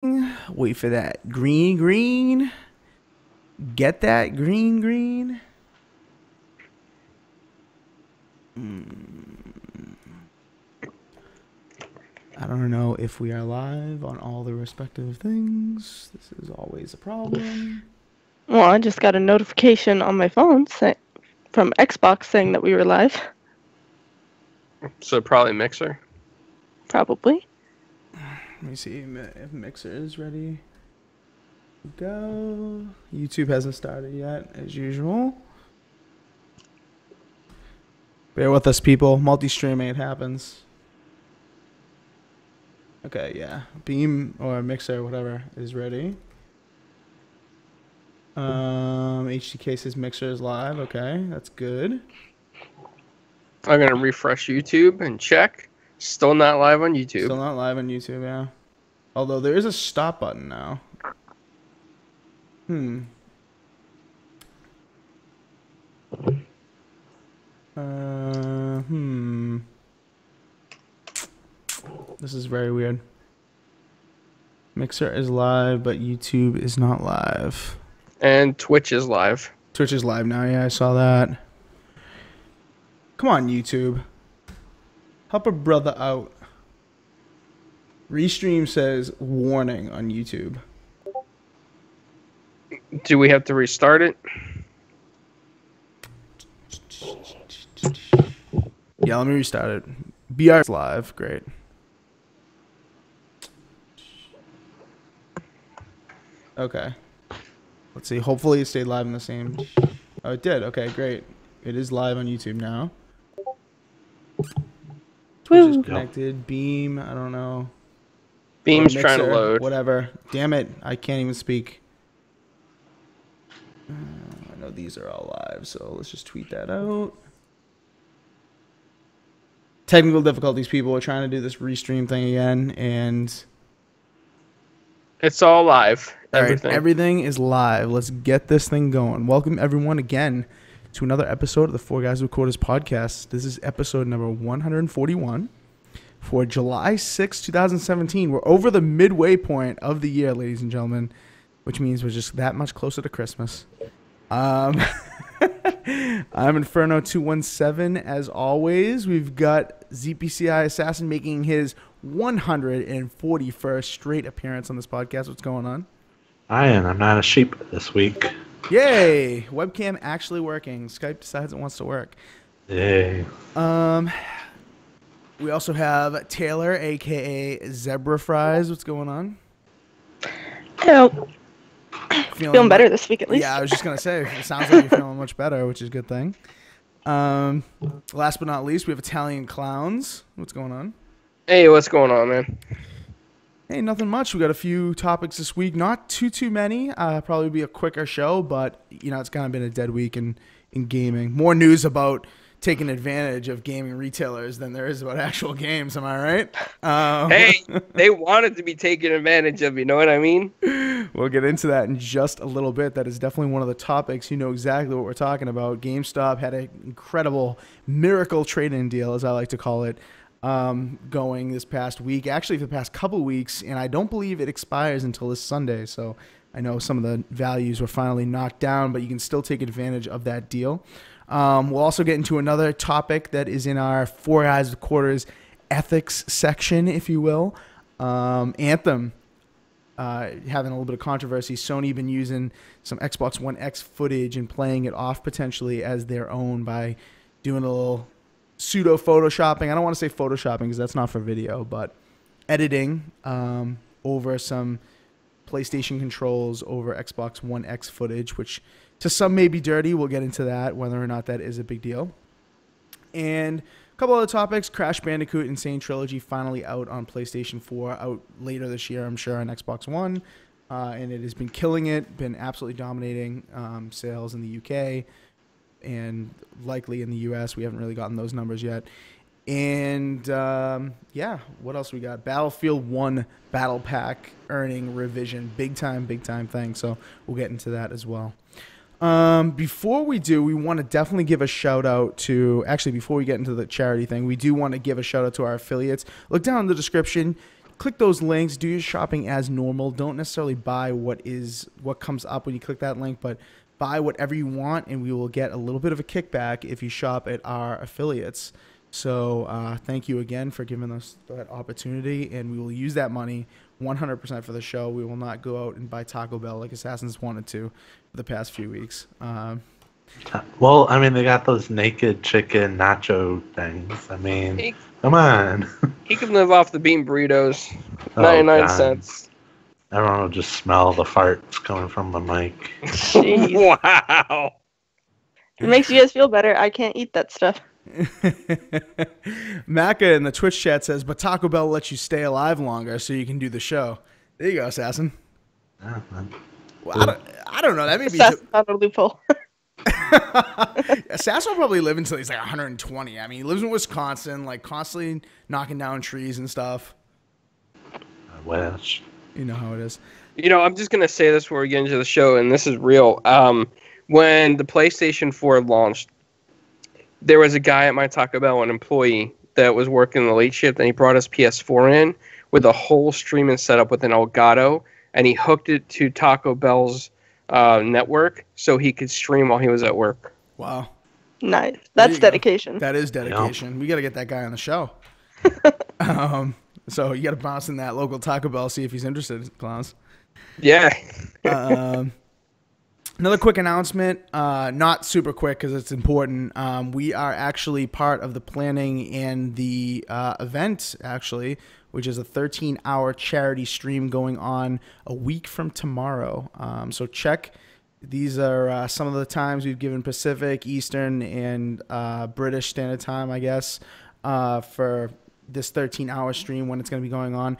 Wait for that green. Get that green. I don't know if we are live on all the respective things. This is always a problem. Well, I just got a notification on my phone from Xbox saying that we were live. So probably Mixer. Probably. Let me see if Mixer is ready. Go. YouTube hasn't started yet, as usual. Bear with us, people. Multi-streaming, it happens. Okay, yeah. Beam or Mixer, whatever, is ready. HTK says Mixer is live. Okay, that's good. I'm going to refresh YouTube and check. Still not live on YouTube. Still not live on YouTube, yeah. Although there is a stop button now. This is very weird. Mixer is live, but YouTube is not live. And Twitch is live. Twitch is live now, yeah, I saw that. Come on, YouTube. Help a brother out. Restream says warning on YouTube. Do we have to restart it? Yeah, let me restart it. BR is live, great. Okay. Let's see, hopefully it stayed live in the same... Oh, it did, okay, great. It is live on YouTube now. Twitch is connected. Beam, I don't know. Beam's Mixer, trying to load. Whatever. Damn it, I can't even speak. I know these are all live, so let's just tweet that out. Technical difficulties, people. We're trying to do this restream thing again, and... It's all live. Everything. All right, everything is live. Let's get this thing going. Welcome, everyone, again to another episode of the 4GwQPodcast. This is episode number 141 for July 6, 2017. We're over the midway point of the year, ladies and gentlemen, which means we're just that much closer to Christmas. I'm Inferno217, as always. We've got ZPCI Assassin making his 141st straight appearance on this podcast. What's going on? I'm not a sheep this week. Yay! Webcam actually working. Skype decides it wants to work. Yay. We also have Taylor, aka Zebra Fries. What's going on? Hello. Feeling better this week, at least. Yeah, I was just gonna say, it sounds like you're feeling much better, which is a good thing. Last but not least, we have Italian Clowns. What's going on? Hey, what's going on, man? Hey, nothing much. We got a few topics this week. Not too many. Probably be a quicker show, but you know, it's kind of been a dead week in gaming. More news about taking advantage of gaming retailers than there is about actual games. Am I right? Hey, they wanted to be taken advantage of. You know what I mean? We'll get into that in just a little bit. That is definitely one of the topics. You know exactly what we're talking about. GameStop had an incredible miracle trade-in deal, as I like to call it, going this past week, actually for the past couple weeks, and I don't believe it expires until this Sunday. So I know some of the values were finally knocked down, but you can still take advantage of that deal. We'll also get into another topic that is in our 4 Guys with Quarters ethics section, if you will. Anthem having a little bit of controversy. Sony been using some Xbox One X footage and playing it off potentially as their own by doing a little pseudo photoshopping. I don't want to say photoshopping because that's not for video, but editing over some PlayStation controls over Xbox One X footage, which to some may be dirty. We'll get into that, whether or not that is a big deal. And a couple other topics. Crash Bandicoot N-Sane Trilogy finally out on PlayStation 4, out later this year, I'm sure, on Xbox One. And it has been killing it, been absolutely dominating sales in the UK and likely in the US. We haven't really gotten those numbers yet. And yeah, what else we got? Battlefield 1 Battlepack earning revision. Big time thing. So we'll get into that as well. Before we do, we want to definitely give a shout out to, actually before we get into the charity thing, we do want to give a shout out to our affiliates. Look down in the description. click those links, do your shopping as normal. Don't necessarily buy what comes up when you click that link, but buy whatever you want, and we will get a little bit of a kickback if you shop at our affiliates. So thank you again for giving us that opportunity, and we will use that money 100% for the show. We will not go out and buy Taco Bell like Assassins wanted to for the past few weeks. Well, I mean, they got those naked chicken nacho things. I mean, come on. He can live off the bean burritos. Oh, 99 God. cents. Everyone will just smell the farts coming from the mic. Jeez. Wow. It makes you guys feel better. I can't eat that stuff. Macca in the Twitch chat says, but Taco Bell lets you stay alive longer so you can do the show. There you go, Assassin. Yeah, man. Well, I don't know. That may be... That's not a loophole. Assassin will probably live until he's like 120. I mean, he lives in Wisconsin, like constantly knocking down trees and stuff. I wish. You know how it is. I'm just going to say this before we get into the show, and this is real. When the PlayStation 4 launched, there was a guy at my Taco Bell, an employee, that was working the late shift, and he brought his PS4 in with a whole streaming setup with an Elgato, and he hooked it to Taco Bell's network so he could stream while he was at work. Wow. Nice. That's dedication. That is dedication. We got to get that guy on the show. So you got to bounce in that local Taco Bell, see if he's interested, Clowns. Yeah. Another quick announcement, not super quick because it's important. We are actually part of the planning and the event, actually, which is a 13-hour charity stream going on a week from tomorrow. So check. These are some of the times we've given Pacific, Eastern, and British Standard Time, I guess, for this 13-hour stream when it's going to be going on.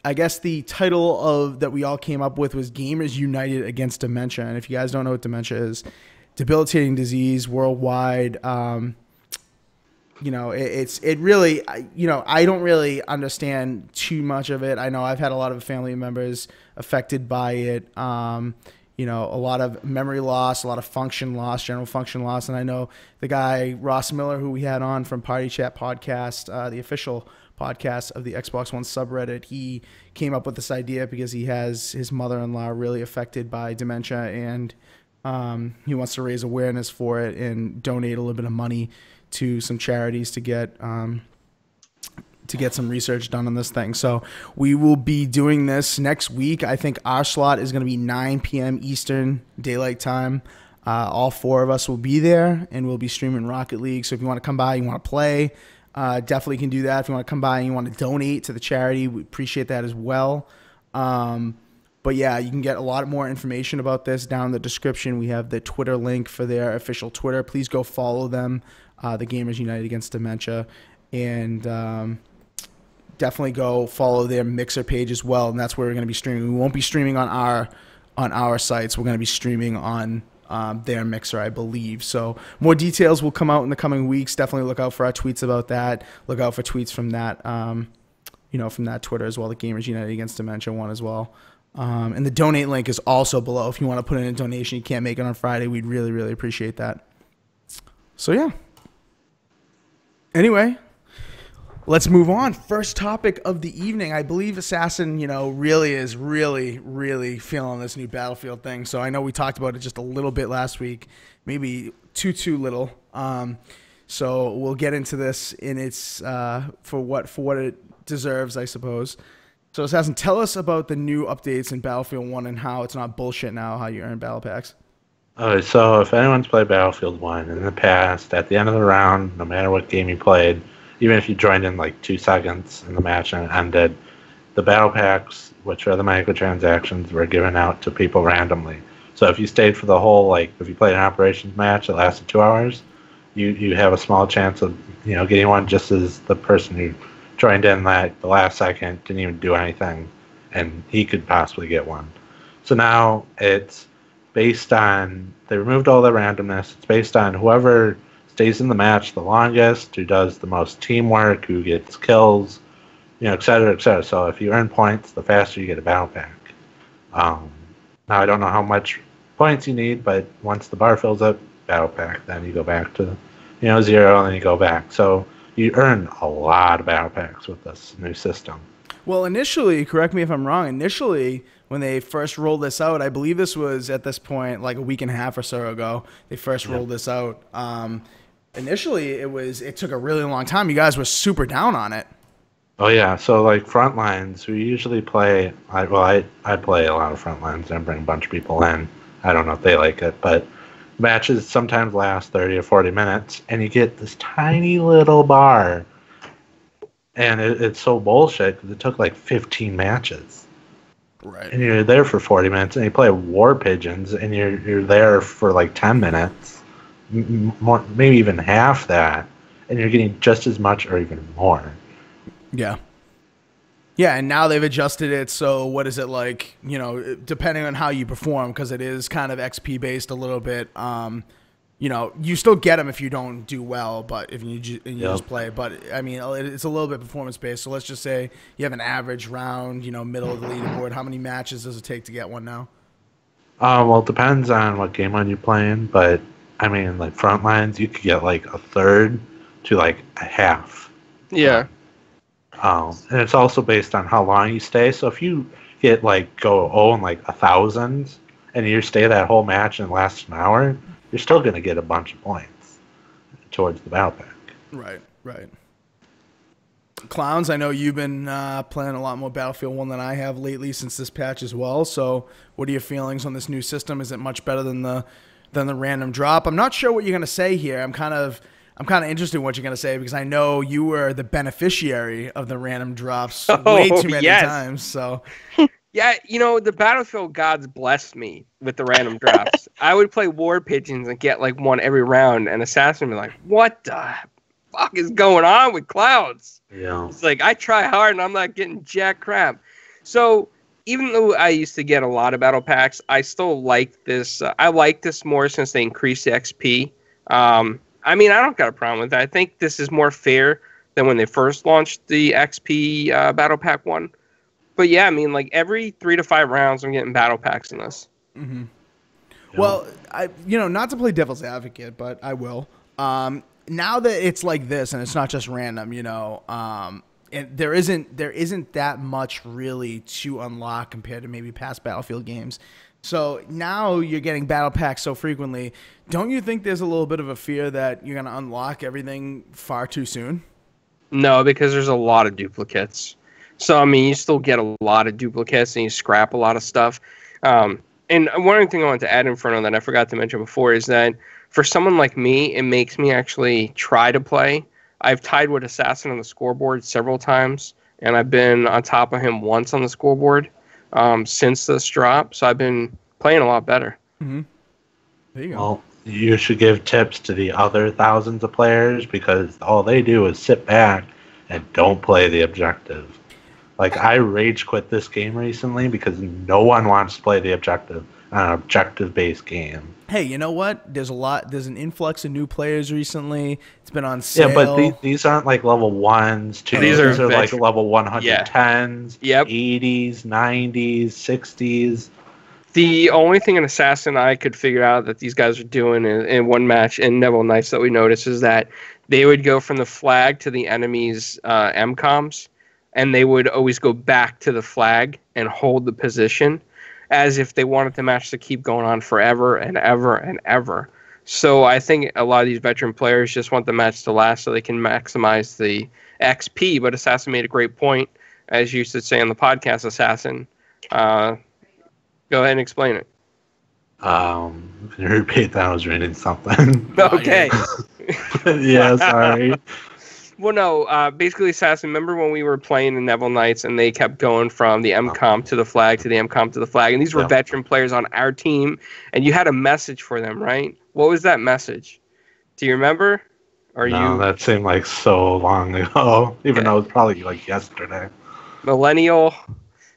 I guess the title of that we all came up with was Gamers United Against Dementia. And if you guys don't know what dementia is, debilitating disease worldwide. It really, I don't really understand too much of it. I know I've had a lot of family members affected by it. A lot of memory loss, a lot of function loss, general function loss. And I know the guy, Ross Miller, who we had on from Party Chat Podcast, the official podcast of the Xbox One subreddit, he came up with this idea because he has his mother-in-law really affected by dementia, and he wants to raise awareness for it and donate a little bit of money to some charities to get some research done on this thing. So we will be doing this next week. I think our slot is going to be 9 p.m. Eastern Daylight Time. All four of us will be there, and we'll be streaming Rocket League. So if you want to come by, you want to play, definitely can do that. If you want to come by and you want to donate to the charity, we appreciate that as well. But yeah, you can get a lot more information about this down in the description. We have the Twitter link for their official Twitter. Please go follow them, the Gamers United Against Dementia, and definitely go follow their Mixer page as well. And that's where we're going to be streaming. We won't be streaming on our sites. We're going to be streaming on their Mixer, I believe. So more details will come out in the coming weeks. Definitely look out for our tweets about that. Look out for tweets from that, from that Twitter as well, the Gamers United Against Dementia one as well. And the donate link is also below. If you want to put in a donation, you can't make it on Friday, we'd really, really appreciate that. So yeah. Anyway, let's move on. First topic of the evening. I believe Assassin, really is really feeling this new Battlefield thing. So I know we talked about it just a little bit last week, maybe too little. So we'll get into this in its for what it deserves, I suppose. So Assassin, tell us about the new updates in Battlefield 1 and how it's not bullshit now how you earn battle packs. Alright, so if anyone's played Battlefield 1 in the past, at the end of the round, no matter what game you played, even if you joined in like 2 seconds in the match and it ended, the battle packs, which are the microtransactions, were given out to people randomly. So if you stayed for the whole, if you played an operations match that lasted 2 hours, you have a small chance of getting one, just as the person who joined in the last second didn't even do anything, and he could possibly get one. So now it's based on, they removed all the randomness. It's based on whoever stays in the match the longest, who does the most teamwork, who gets kills, et cetera, et cetera. So if you earn points, the faster you get a battle pack. Now I don't know how much points you need, but once the bar fills up, battle pack, then you go back to 0, and then you go back. So you earn a lot of battle packs with this new system. Well, initially, correct me if I'm wrong, initially when they first rolled this out, I believe this was at this point like a week and a half or so ago, they first rolled this out. Initially, it took a really long time. You guys were super down on it. Oh yeah, so like Frontlines, we usually play. I play a lot of Frontlines and bring a bunch of people in. I don't know if they like it, but matches sometimes last 30 or 40 minutes, and you get this tiny little bar, and it's so bullshit because it took like 15 matches. Right. And you're there for 40 minutes, and you play War Pigeons, and you're there for like 10 minutes, more, maybe even half that, and you're getting just as much or even more. Yeah. Yeah, and now they've adjusted it, so what is it like, you know, depending on how you perform, because it is kind of XP based a little bit, you know, you still get them if you don't do well, but if you just play, but I mean, it's a little bit performance based, so let's just say you have an average round, you know, middle of the leaderboard. How many matches does it take to get one now? Well, it depends on what game mode you're playing, but I mean, like Frontlines, you could get like a third to like a half. Yeah. And it's also based on how long you stay. So if you get go in like 1,000 and you stay that whole match and it lasts an hour, you're still going to get a bunch of points towards the Battlepack. Right. Clowns, I know you've been playing a lot more Battlefield 1 than I have lately since this patch as well. So what are your feelings on this new system? Is it much better than the random drop? I'm not sure what you're going to say here. I'm kind of interested in what you're going to say because I know you were the beneficiary of the random drops way too many times. So, yeah, you know, the Battlefield gods blessed me with the random drops. I would play War Pigeons and get like one every round, and Assassin would be like, what the fuck is going on with Clouds? Yeah. It's like, I try hard and I'm not getting jack crap. So, even though I used to get a lot of battle packs, I still like this. I like this more since they increased the XP. I mean, I don't got a problem with that. I think this is more fair than when they first launched the XP Battle Pack 1. But yeah, I mean, like every 3 to 5 rounds, I'm getting Battle Packs in this. Mm-hmm. Yeah. Well, not to play devil's advocate, but I will. Now that it's like this and it's not just random, and there isn't that much really to unlock compared to maybe past Battlefield games. So now you're getting battle packs so frequently. Don't you think there's a little bit of a fear that you're going to unlock everything far too soon? No, because there's a lot of duplicates. So, I mean, you still get a lot of duplicates and you scrap a lot of stuff. And one other thing I wanted to add in front of that I forgot to mention before is that for someone like me, it makes me actually try to play. I've tied with Assassin on the scoreboard several times, and I've been on top of him once on the scoreboard. Since this drop, so I've been playing a lot better. Mm-hmm. There you go. Well, you should give tips to the other thousands of players because all they do is sit back and don't play the objective. Like, I rage quit this game recently because no one wants to play the objective on an objective-based game. Hey, you know what? There's an influx of new players recently. It's been on sale. Yeah, but these aren't like level 1s, 2s. These are like level 110s, 80s, 90s, 60s. The only thing in Assassin I could figure out that these guys are doing in one match in Neville Knights that we noticed is that they would go from the flag to the enemy's MCOMs, and they would always go back to the flag and hold the position, as if they wanted the match to keep going on forever and ever and ever. So I think a lot of these veteran players just want the match to last so they can maximize the XP. But Assassin made a great point, as you used to say on the podcast, Assassin. Go ahead and explain it. Can you repeat that? I was reading something. Okay. Yeah, sorry. Well, no, basically, Assassin, remember when we were playing the Neville Knights and they kept going from the MCOM to the flag to the MCOM to the flag, and these were veteran players on our team, and you had a message for them, right? What was that message? Do you remember? That seemed like so long ago, even though it was probably like yesterday. Millennial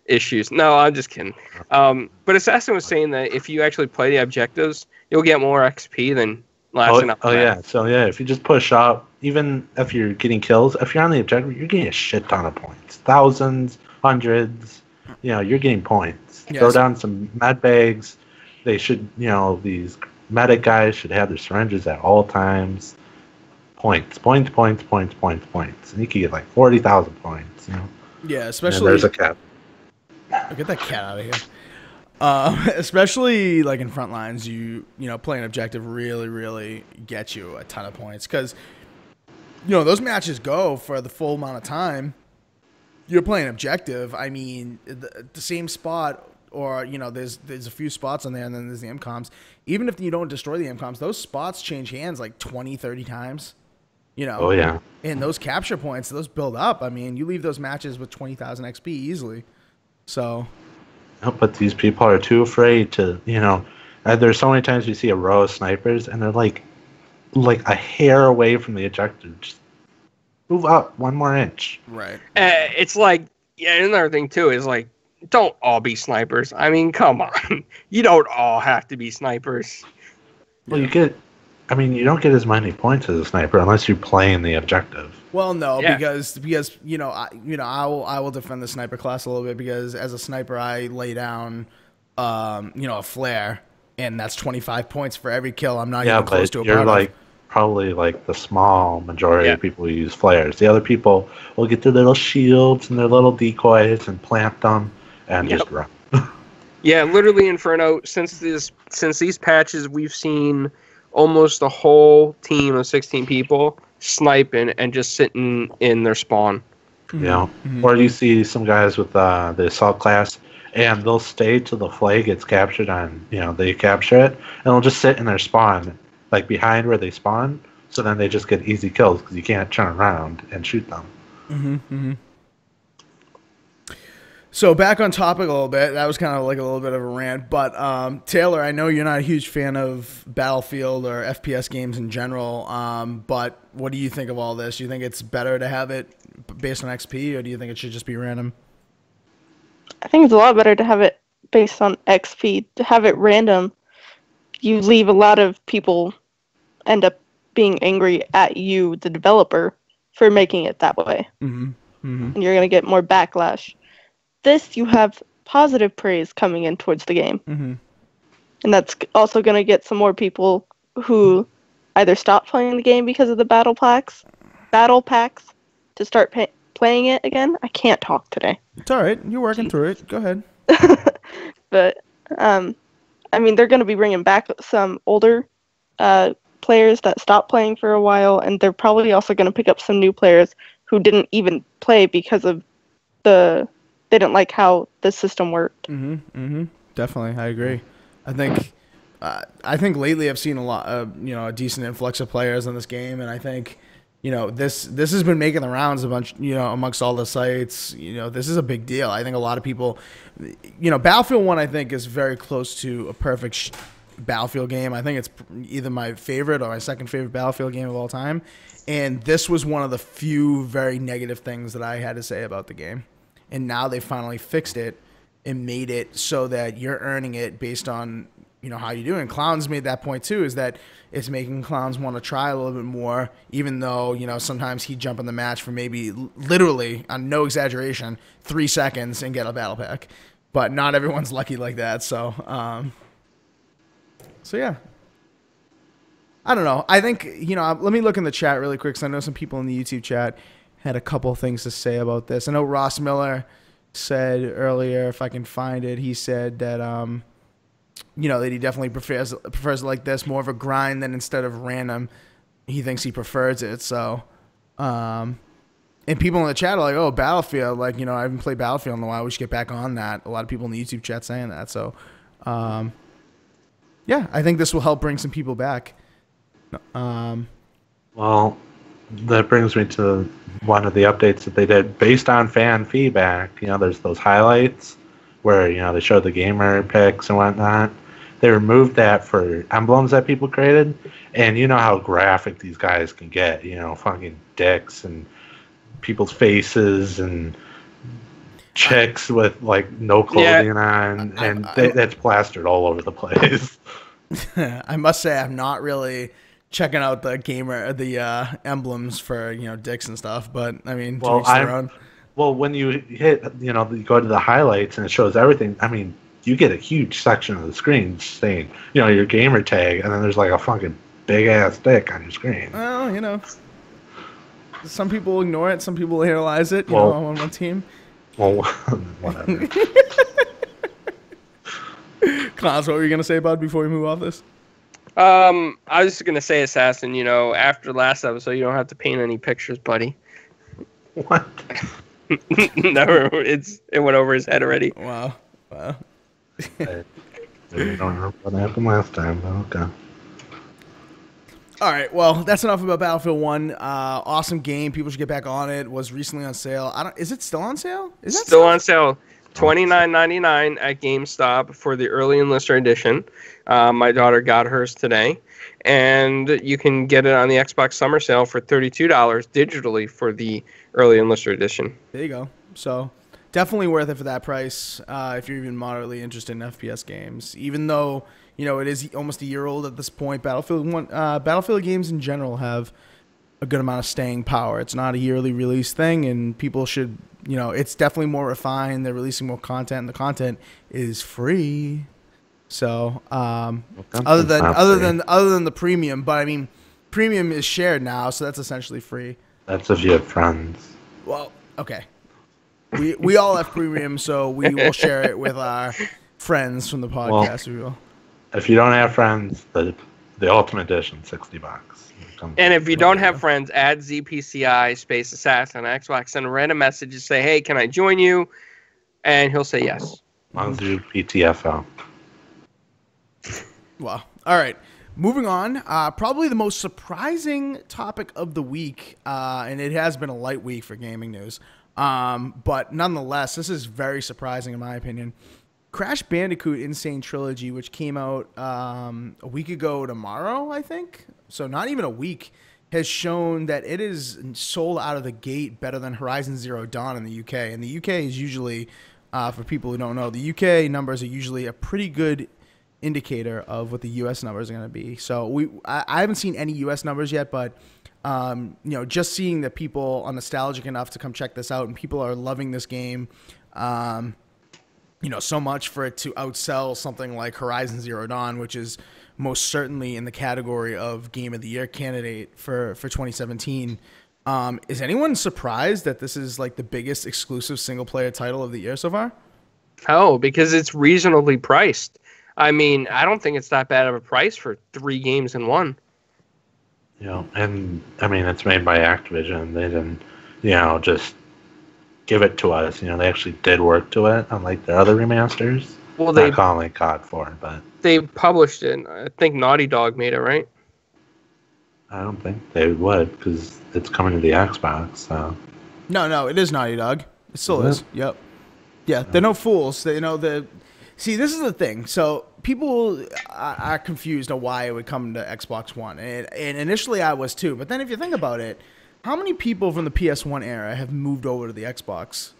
issues. No, I'm just kidding. But Assassin was saying that if you actually play the objectives, you'll get more XP than lasting up. Yeah. So, yeah, if you just push up, even if you're getting kills, if you're on the objective, you're getting a shit ton of points. Thousands, hundreds, you're getting points. Yes. Throw down some med bags. They should, these medic guys should have their syringes at all times. Points. And you can get like 40,000 points, Yeah, And especially there's a cat. get that cat out of here. Especially like in front lines, you know, playing objective really gets you a ton of points because you know those matches go for the full amount of time. You're playing objective. I mean, the same spot, or you know, there's a few spots on there, and then there's the MCOMs. Even if you don't destroy the MCOMs, those spots change hands like 20, 30 times. You know. Oh yeah. And those capture points, those build up. I mean, you leave those matches with 20,000 XP easily. So. No, but these people are too afraid to, you know. There's so many times you see a row of snipers, and they're like a hair away from the objective. Just move up 1 more inch. Right. It's like, yeah, another thing too is like, don't all be snipers. I mean, come on. You don't all have to be snipers. Well, you don't get as many points as a sniper unless you're playing the objective. Well, no, Yeah. because you know, I will defend the sniper class a little bit because as a sniper I lay down, you know, a flare, and that's 25 points for every kill. I'm not even close to a you're part like of. probably like the small majority Yeah. of people who use flares. The other people will get their little shields and their little decoys and plant them and Yep. just run. Yeah, literally Inferno, since these patches, we've seen almost the whole team of 16 people sniping and just sitting in their spawn. You know, or you see some guys with the assault class, and they'll stay till the flag gets captured on. You know, they capture it, and they'll just sit in their spawn, like behind where they spawn. So then they just get easy kills because you can't turn around and shoot them. So back on topic a little bit. That was kind of like a little bit of a rant, but Taylor, I know you're not a huge fan of Battlefield or FPS games in general. But what do you think of all this? Do you think it's better to have it based on XP, or do you think it should just be random? I think it's a lot better to have it based on XP. To have it random, you leave a lot of people end up being angry at you, the developer, for making it that way. And you're going to get more backlash. This, you have positive praise coming in towards the game. And that's also going to get some more people who either stop playing the game because of the Battlepacks, to start playing it again. I can't talk today. It's all right. You're working through it. Go ahead. But, I mean, they're going to be bringing back some older players that stopped playing for a while, and they're probably also going to pick up some new players who didn't even play because of they didn't like how the system worked. Definitely, I agree. I think lately I've seen a lot of, you know, a decent influx of players in this game, and I think, you know, this has been making the rounds a bunch, you know, amongst all the sites. You know, this is a big deal. I think a lot of people, you know, Battlefield 1 I think is very close to a perfect Battlefield game. I think it's either my favorite or my second favorite Battlefield game of all time, and this was one of the few very negative things that I had to say about the game. And now they finally fixed it and made it so that you're earning it based on, you know, how you do. And Clowns made that point too, is that it's making Clowns want to try a little bit more, even though, you know, sometimes he'd jump in the match for maybe literally, on no exaggeration, 3 seconds and get a battle pack. But not everyone's lucky like that. So yeah. I don't know. I think, you know, let me look in the chat really quick because I know some people in the YouTube chat had a couple things to say about this. I know Ross Miller said earlier, if I can find it, he said that, you know, that he definitely prefers it like this, more of a grind than instead of random. He thinks he prefers it. So, and people in the chat are like, oh, Battlefield, like, you know, I haven't played Battlefield in a while. We should get back on that. A lot of people in the YouTube chat saying that. So, yeah, I think this will help bring some people back. Well, that brings me to one of the updates that they did based on fan feedback. You know, there's those highlights where, you know, they show the gamer picks and whatnot. They removed that for emblems that people created, and you know how graphic these guys can get. You know, fucking dicks and people's faces and chicks with like no clothing on, and that's plastered all over the place. I must say, I'm not really checking out the emblems for, you know, dicks and stuff, but I mean, to each their own. Well, when you hit, you know, you go to the highlights and it shows everything. I mean, you get a huge section of the screen saying, you know, your gamer tag, and then there's like a fucking big ass dick on your screen. Well, you know, some people ignore it, some people analyze it. You know, on one team. Well, whatever. Clowns, what were you gonna say, bud, before we move off this? I was just gonna say, Assassin. You know, after last episode, you don't have to paint any pictures, buddy. What? Never. It went over his head already. Wow. I don't remember what happened last time, but okay. All right, well, that's enough about Battlefield 1. Awesome game. People should get back on it. Was recently on sale. Is it still on sale? Is that still on sale? $29.99 at GameStop for the early enlister edition. My daughter got hers today, and you can get it on the Xbox Summer Sale for $32 digitally for the early enlister edition. There you go. So definitely worth it for that price if you're even moderately interested in FPS games. Even though it is almost a year old at this point, Battlefield games in general have a good amount of staying power. It's not a yearly release thing, and people should, it's definitely more refined. They're releasing more content, and the content is free. So, other than the premium, but I mean, premium is shared now, so that's essentially free. That's if you have friends. Well, okay. We all have premium, so we will share it with our friends from the podcast. We will. If you don't have friends, the Ultimate Edition, $60. And if you don't have friends, add ZPCI space Assassin on Xbox, send a random message and say, "Hey, can I join you?" And he'll say yes. As long as you PTFO. Well, all right. Moving on, probably the most surprising topic of the week, and it has been a light week for gaming news, but nonetheless, this is very surprising in my opinion. Crash Bandicoot N-Sane Trilogy, which came out a week ago tomorrow, I think, so not even a week, has shown that it is sold out of the gate better than Horizon Zero Dawn in the UK. And the UK is usually, for people who don't know, the UK numbers are usually a pretty good indicator of what the US numbers are going to be. So I haven't seen any US numbers yet, but just seeing that people are nostalgic enough to come check this out, and people are loving this game, so much for it to outsell something like Horizon Zero Dawn, which is most certainly in the category of Game of the Year candidate for 2017. Is anyone surprised that this is like the biggest exclusive single player title of the year so far? Oh, because it's reasonably priced. I mean, I don't think it's that bad of a price for 3 games in one. And I mean, it's made by Activision. They didn't, just give it to us. They actually did work to it, unlike their other remasters. Well, they calling COD 4, but they published it. I think Naughty Dog made it, right? I don't think they would, because it's coming to the Xbox. So no, it is Naughty Dog. It still is. Yep. Yeah, they're no fools. See, this is the thing. So people are confused on why it would come to Xbox One, and initially I was too. But then if you think about it, how many people from the PS1 era have moved over to the Xbox?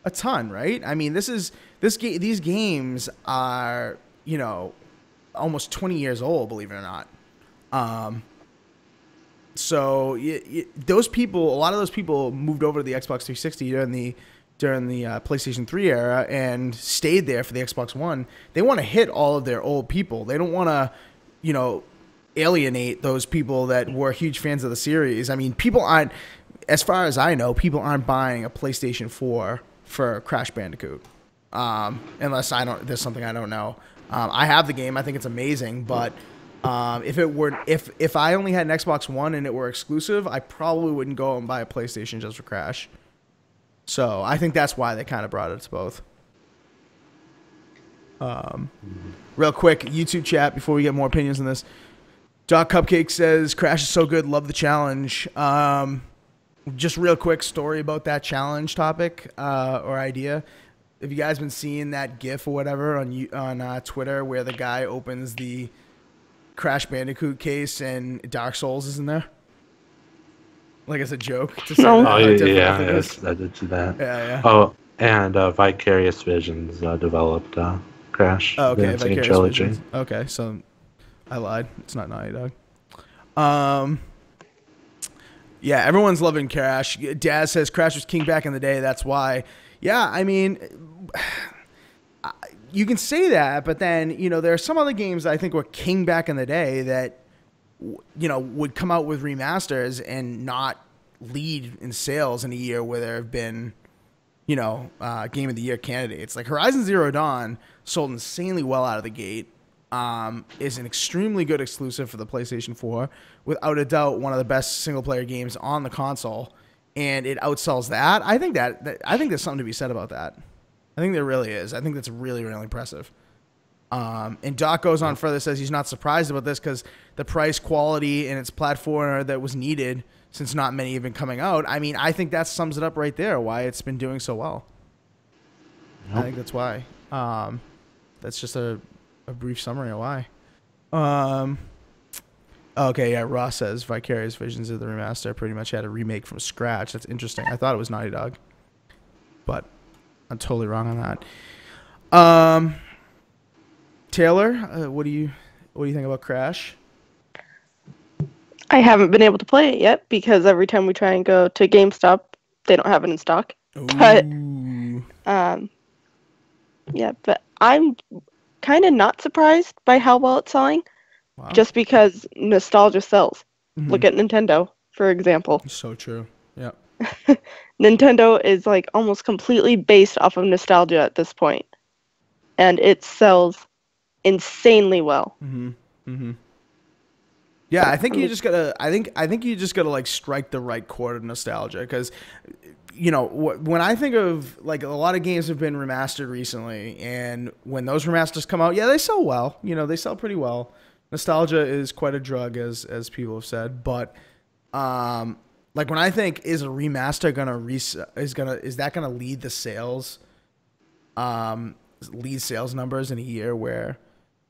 A ton, right? I mean, these games are, almost 20 years old, believe it or not. So those people, a lot of those people moved over to the Xbox 360 during the PlayStation 3 era and stayed there for the Xbox One. They want to hit all of their old people. They don't want to, alienate those people that were huge fans of the series. I mean, people aren't, as far as I know, people aren't buying a PlayStation 4 for Crash Bandicoot, unless there's something I don't know. I have the game. I think it's amazing, but if I only had an Xbox One and it were exclusive, I probably wouldn't go and buy a PlayStation just for Crash. So I think that's why they kind of brought it to both. Real quick, YouTube chat before we get more opinions on this. Doc Cupcake says, Crash is so good, love the challenge. Just real quick story about that challenge topic or idea. Have you guys been seeing that GIF or whatever on Twitter where the guy opens the Crash Bandicoot case and Dark Souls is in there? Like it's a joke. To say No. Yes, I did see that. Yeah. Oh, and Vicarious Visions developed Crash. Oh, okay, N-Sane Vicarious Trilogy. Visions. Okay, so I lied. It's not Naughty Dog. Yeah, everyone's loving Crash. Daz says Crash was king back in the day. That's why. Yeah, I mean, you can say that, but then, there are some other games that I think were king back in the day that, would come out with remasters and not lead in sales in a year where there have been, Game of the Year candidates. Like Horizon Zero Dawn sold insanely well out of the gate. Is an extremely good exclusive for the PlayStation 4. Without a doubt, one of the best single-player games on the console, and it outsells that. I think there's something to be said about that. I think there really is. I think that's really, really impressive. And Doc goes on further, says he's not surprised about this because the price, quality, and its platformer that was needed since not many have been coming out. I mean, I think that sums it up right there, why it's been doing so well. Nope. I think that's why. That's just a brief summary of why. Okay, yeah, Ross says Vicarious Visions of the remaster pretty much had a remake from scratch. That's interesting. I thought it was Naughty Dog, but I'm totally wrong on that. Taylor, what do you think about Crash? I haven't been able to play it yet because every time we try and go to GameStop, they don't have it in stock. Ooh. But yeah, but I'm kind of not surprised by how well it's selling. Wow. Just because nostalgia sells. Mm-hmm. Look at Nintendo, for example. So true. Yeah. Nintendo is like almost completely based off of nostalgia at this point, and it sells insanely well. Mm-hmm. Mm-hmm. Yeah, I think you just gotta. I think you just gotta like strike the right chord of nostalgia, because when I think of like a lot of games have been remastered recently, and when those remasters come out, yeah, they sell well. They sell pretty well. Nostalgia is quite a drug, as people have said, but like when I think, is a remaster is that gonna lead the sales, lead sales numbers in a year where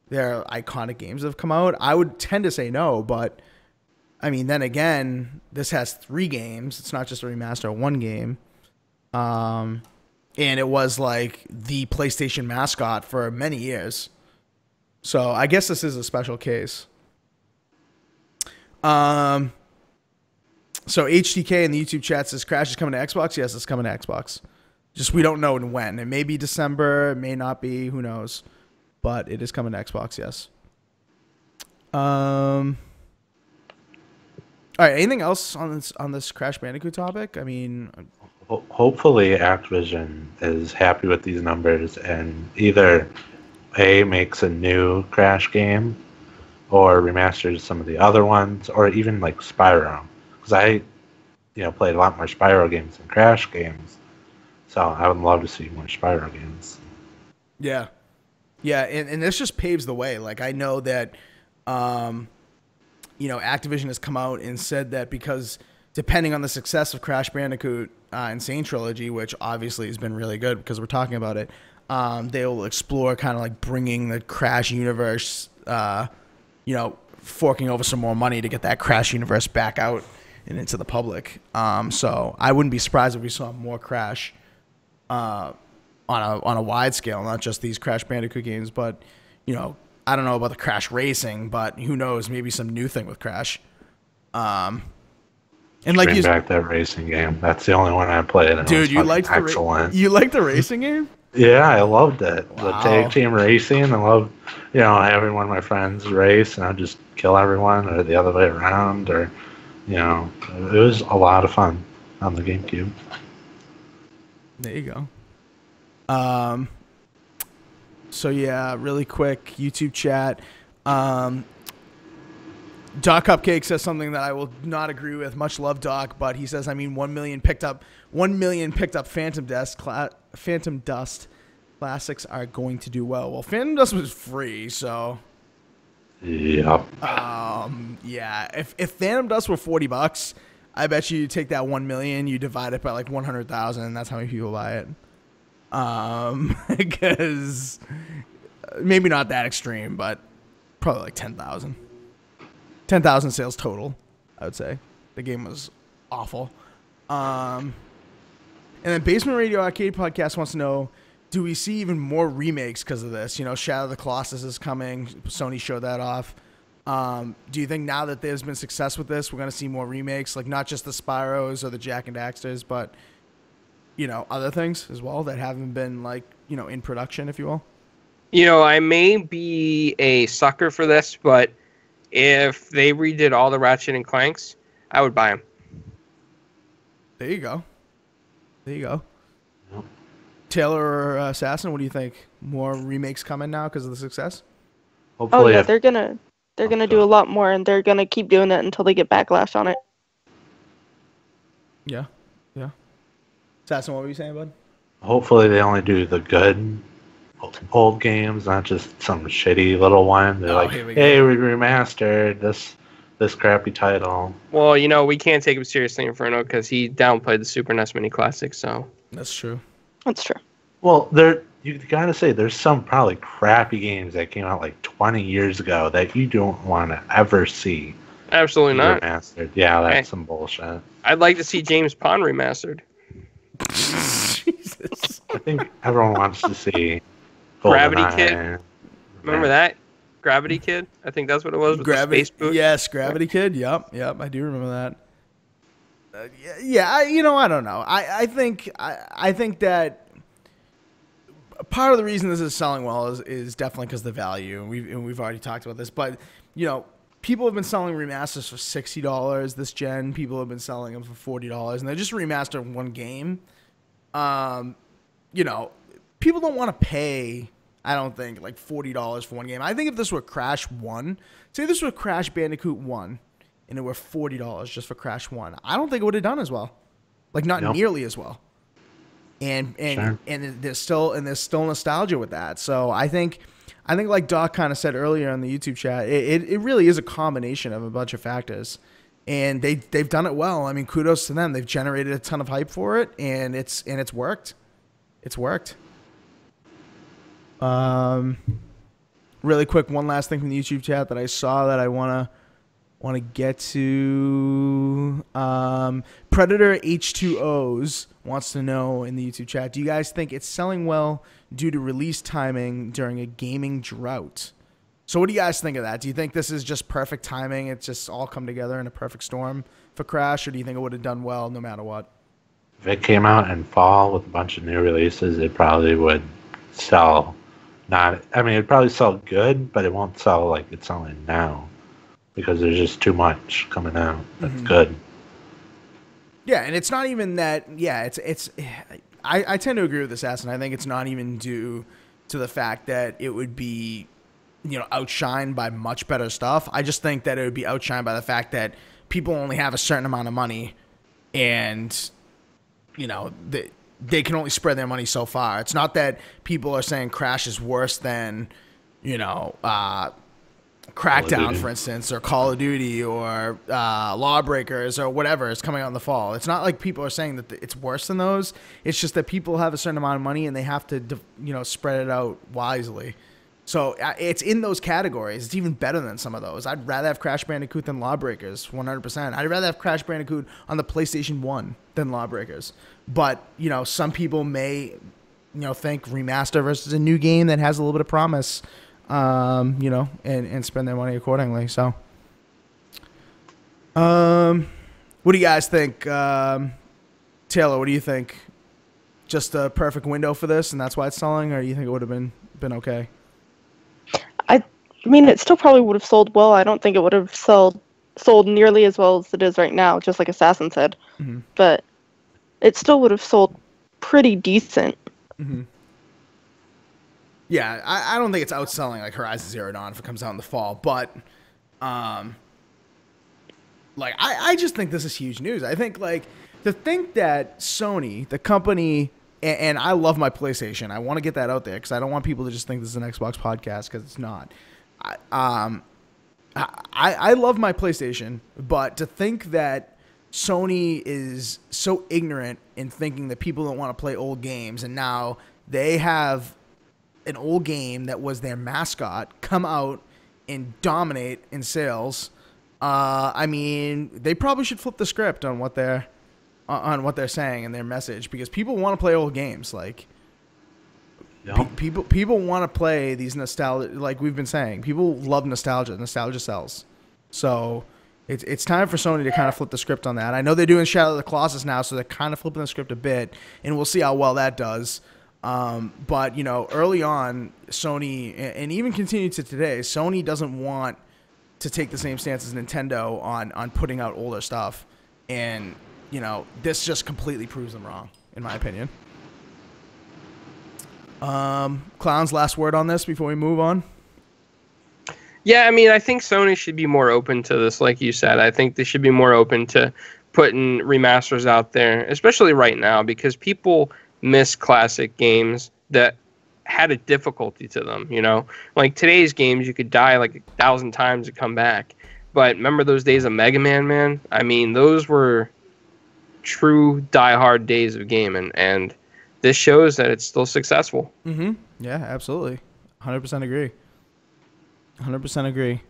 there are iconic games that have come out? I would tend to say no, but I mean, then again, this has 3 games. It's not just a remaster of 1 game. And it was like the PlayStation mascot for many years. So I guess this is a special case. So HTK in the YouTube chat says Crash is coming to Xbox. Yes, it's coming to Xbox. Just we don't know when. It may be December. It may not be. Who knows? But it is coming to Xbox, yes. All right, anything else on this Crash Bandicoot topic? I mean, hopefully Activision is happy with these numbers and either makes a new Crash game or remasters some of the other ones, or even like Spyro, because I played a lot more Spyro games than Crash games, so I would love to see more Spyro games. Yeah. Yeah, and this just paves the way. Like, I know that, Activision has come out and said that because depending on the success of Crash Bandicoot N-Sane Trilogy, which obviously has been really good because we're talking about it, they will explore kind of like bringing the Crash universe, forking over some more money to get that Crash universe back out and into the public. So I wouldn't be surprised if we saw more Crash on a wide scale, not just these Crash Bandicoot games, but I don't know about the Crash Racing, but who knows, maybe some new thing with Crash. And like bring back that racing game. That's the only one I played. Dude, you liked the racing game? Yeah, I loved it. Wow. The tag team racing. I loved, having one of my friends race and I'd just kill everyone, or the other way around, or it was a lot of fun on the GameCube. There you go. So yeah, really quick YouTube chat. Doc Cupcake says something that I will not agree with. Much love, Doc, but he says, 1 million picked up Phantom Dust classics are going to do well. Well, Phantom Dust was free, so yep. Yeah. If Phantom Dust were $40, I bet you take that 1 million, you divide it by like 100,000, and that's how many people buy it. Because maybe not that extreme, but probably like 10,000. 10,000 sales total, I would say. The game was awful. And then Basement Radio Arcade Podcast wants to know, do we see even more remakes because of this? Shadow of the Colossus is coming. Sony showed that off. Do you think now that there's been success with this, we're going to see more remakes? Like not just the Spyros or the Jak and Daxters, but other things as well that haven't been like, in production, if you will? I may be a sucker for this, but if they redid all the Ratchet and Clanks, I would buy them. There you go. Taylor or Assassin, what do you think? More remakes coming now because of the success? Hopefully, Oh yeah, they're gonna do a lot more, and they're gonna keep doing it until they get backlash on it. Yeah. Assassin, what were you saying, bud? hopefully they only do the good old games, not just some shitty little one. They're like, hey, we remastered this crappy title. Well, you know, we can't take him seriously, Inferno, because he downplayed the Super NES Mini Classic, so. That's true. That's true. Well, you gotta say, there's some probably crappy games that came out like 20 years ago that you don't want to ever see. Absolutely not. Remastered. Yeah, that's some bullshit. I'd like to see James Pond remastered. Jesus. I think everyone wants to see Gravity GoldenEye. Kid. Remember that? Gravity Kid? I think that's what it was with the space boot. Yes, Gravity Kid. Yep, I do remember that. I don't know. I think that part of the reason this is selling well is definitely because of the value, and we've already talked about this. But people have been selling remasters for $60 this gen. People have been selling them for $40, and they're just remastering one game. People don't want to pay, I don't think, like $40 for one game. I think if this were Crash 1, say this were Crash Bandicoot 1, and it were $40 just for Crash 1, I don't think it would have done as well. Like, not nearly as well. And Sure. and there's still nostalgia with that. So I think like Doc kind of said earlier in the YouTube chat, it really is a combination of a bunch of factors. And they've done it well. I mean, kudos to them. They've generated a ton of hype for it, and it's worked. It's worked. Really quick, one last thing from the YouTube chat that I saw that I want to get to. Predator H2Os wants to know in the YouTube chat, do you guys think it's selling well due to release timing during a gaming drought? So what do you guys think of that? Do you think this is just perfect timing? It's just all come together in a perfect storm for Crash, or do you think it would have done well no matter what? If it came out in fall with a bunch of new releases, it probably would sell. It'd probably sell good, but it won't sell like it's selling now because there's just too much coming out. That's good. Yeah, and it's not even that. Yeah, I tend to agree with Assassin. I think it's not even due to the fact that it would be, outshined by much better stuff. I just think that it would be outshined by the fact that people only have a certain amount of money, and they can only spread their money so far. It's not that people are saying Crash is worse than, Crackdown, for instance, or Call of Duty, or Lawbreakers, or whatever is coming out in the fall. It's not like people are saying that it's worse than those. It's just that people have a certain amount of money and they have to, spread it out wisely. So it's in those categories. It's even better than some of those. I'd rather have Crash Bandicoot than Lawbreakers, 100%. I'd rather have Crash Bandicoot on the PlayStation 1 than Lawbreakers. But, some people may, think remaster versus a new game that has a little bit of promise, and spend their money accordingly. So, what do you guys think? Taylor, what do you think? Just a perfect window for this, and that's why it's selling, or do you think it would have been okay? I mean, it still probably would have sold well. I don't think it would have sold nearly as well as it is right now, just like Assassin said. Mm-hmm. But it still would have sold pretty decent. Mm-hmm. Yeah, I don't think it's outselling like Horizon Zero Dawn if it comes out in the fall. But, I just think this is huge news. I think, to think that Sony, the company, and I love my PlayStation. I want to get that out there because I don't want people to just think this is an Xbox podcast because it's not. I love my PlayStation, but to think that Sony is so ignorant in thinking that people don't want to play old games, and now they have an old game that was their mascot come out and dominate in sales. They probably should flip the script on what they're saying in their message, because people want to play old games. People want to play these nostalgia, like we've been saying. People love nostalgia. Nostalgia sells. So it's time for Sony to kind of flip the script on that. I know they're doing Shadow of the Colossus now, so they're kind of flipping the script a bit, and we'll see how well that does. But early on, Sony, and even continue to today, Sony doesn't want to take the same stance as Nintendo on putting out older stuff, and this just completely proves them wrong, in my opinion. Clown's last word on this before we move on. Yeah, I mean, I think Sony should be more open to this, like you said. I think they should be more open to putting remasters out there, especially right now, because people miss classic games that had a difficulty to them, you know? Like today's games, you could die like 1,000 times to come back. But remember those days of Mega Man, man? I mean, those were true die-hard days of gaming, and this shows that it's still successful. Mm-hmm. Yeah, absolutely. 100% agree. 100% agree.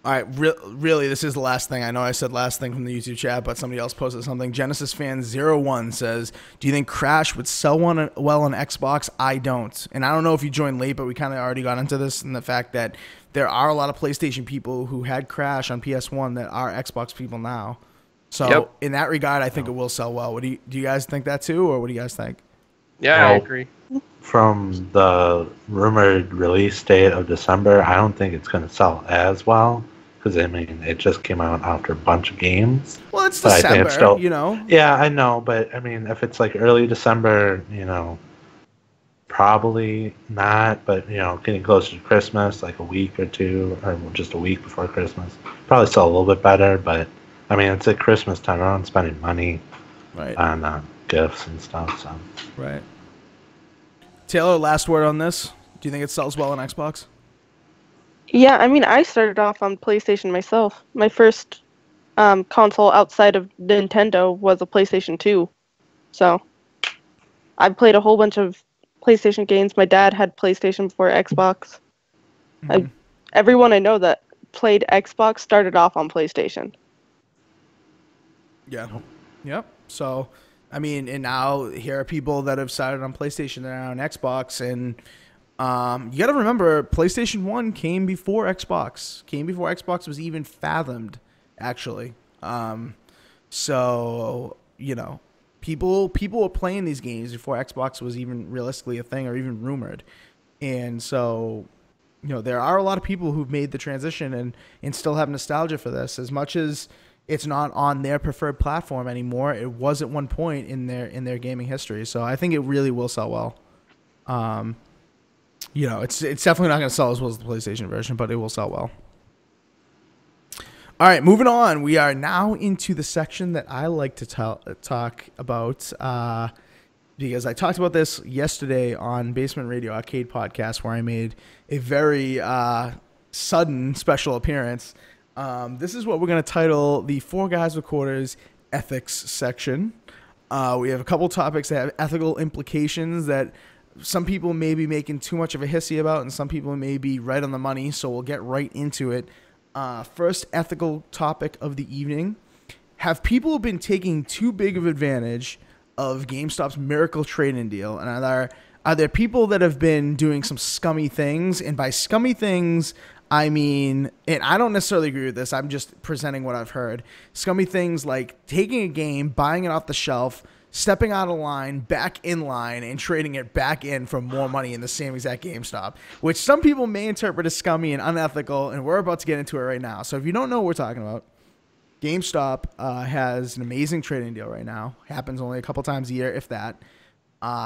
All right, really, this is the last thing. I know I said last thing from the YouTube chat, but somebody else posted something. Genesis fan 01 says, do you think Crash would sell well on Xbox? I don't. And I don't know if you joined late, but we kind of already got into this and the fact that there are a lot of PlayStation people who had Crash on PS1 that are Xbox people now. So in that regard, I think it will sell well. Do you guys think that too, or what do you guys think? Yeah, I agree. From the rumored release date of December, I don't think it's going to sell as well because I mean it just came out after a bunch of games. Well, it's December, you know. Yeah, I know, but I mean if it's like early December, you know, probably not. But you know, getting closer to Christmas, like a week or two, or just a week before Christmas, probably sell a little bit better. But I mean, it's at Christmas time. Everyone's spending money on gifts and stuff. So right. Taylor, last word on this. Do you think it sells well on Xbox? Yeah, I mean, I started off on PlayStation myself. My first console outside of Nintendo was a PlayStation 2. So I played a whole bunch of PlayStation games. My dad had PlayStation before Xbox. Mm-hmm. Everyone I know that played Xbox started off on PlayStation. Yeah. Yep. So, I mean, and now here are people that have started on PlayStation that are on Xbox, and you got to remember, PlayStation 1 came before Xbox. Came before Xbox was even fathomed, actually. So, you know, people were playing these games before Xbox was even realistically a thing or even rumored. And so, you know, there are a lot of people who've made the transition and still have nostalgia for this. As much as it's not on their preferred platform anymore, it was at one point in their gaming history. So I think it really will sell well. You know, it's definitely not going to sell as well as the PlayStation version, but it will sell well. All right, moving on. We are now into the section that I like to talk about because I talked about this yesterday on Basement Radio Arcade Podcast, where I made a very sudden special appearance. This is what we're going to title the 4GwQPodcast ethics section. We have a couple topics that have ethical implications that some people may be making too much of a hissy about, and some people may be right on the money, so we'll get right into it. First ethical topic of the evening. Have people been taking too big of advantage of GameStop's miracle trade-in deal? And are there people that have been doing some scummy things? And by scummy things, I mean, and I don't necessarily agree with this, I'm just presenting what I've heard. Scummy things like taking a game, buying it off the shelf, stepping out of line, back in line, and trading it back in for more money in the same exact GameStop, which some people may interpret as scummy and unethical, and we're about to get into it right now. So if you don't know what we're talking about, GameStop has an amazing trading deal right now. Happens only a couple times a year, if that.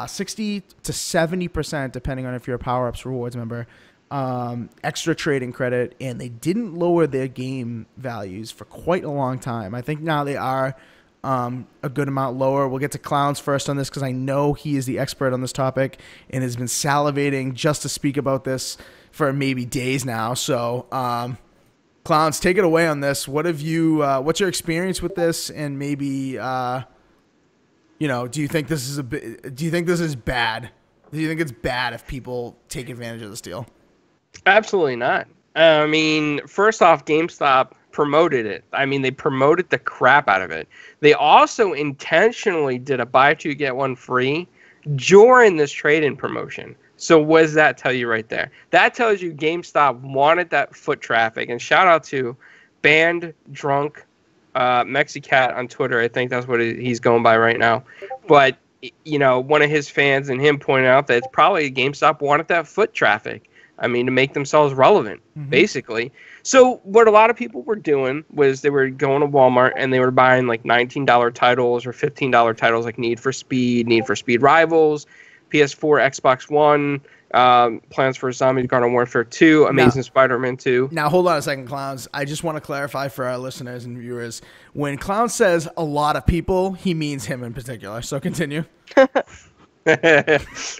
60 to 70%, depending on if you're a Power Ups Rewards member, extra trading credit, and they didn't lower their game values for quite a long time. I think now they are a good amount lower. We'll get to Clowns first on this because I know he is the expert on this topic and has been salivating just to speak about this for maybe days now. So, Clowns, take it away on this. What have you? What's your experience with this? And maybe, you know, do you think this is do you think this is bad? Do you think it's bad if people take advantage of this deal? Absolutely not. I mean, first off, GameStop promoted it. I mean, they promoted the crap out of it. They also intentionally did a buy two, get one free during this trade-in promotion. So what does that tell you right there? That tells you GameStop wanted that foot traffic. And shout out to Banned Drunk Mexicat on Twitter. I think that's what he's going by right now. But, you know, one of his fans and him pointed out that it's probably GameStop wanted that foot traffic. I mean, to make themselves relevant, basically. So what a lot of people were doing was they were going to Walmart and they were buying like $19 titles or $15 titles like Need for Speed Rivals. PS4, Xbox One, Plants vs. Zombies, Garden Warfare 2, Amazing Spider-Man 2. Now, hold on a second, Clowns. I just want to clarify for our listeners and viewers. When Clown says a lot of people, he means him in particular. So continue.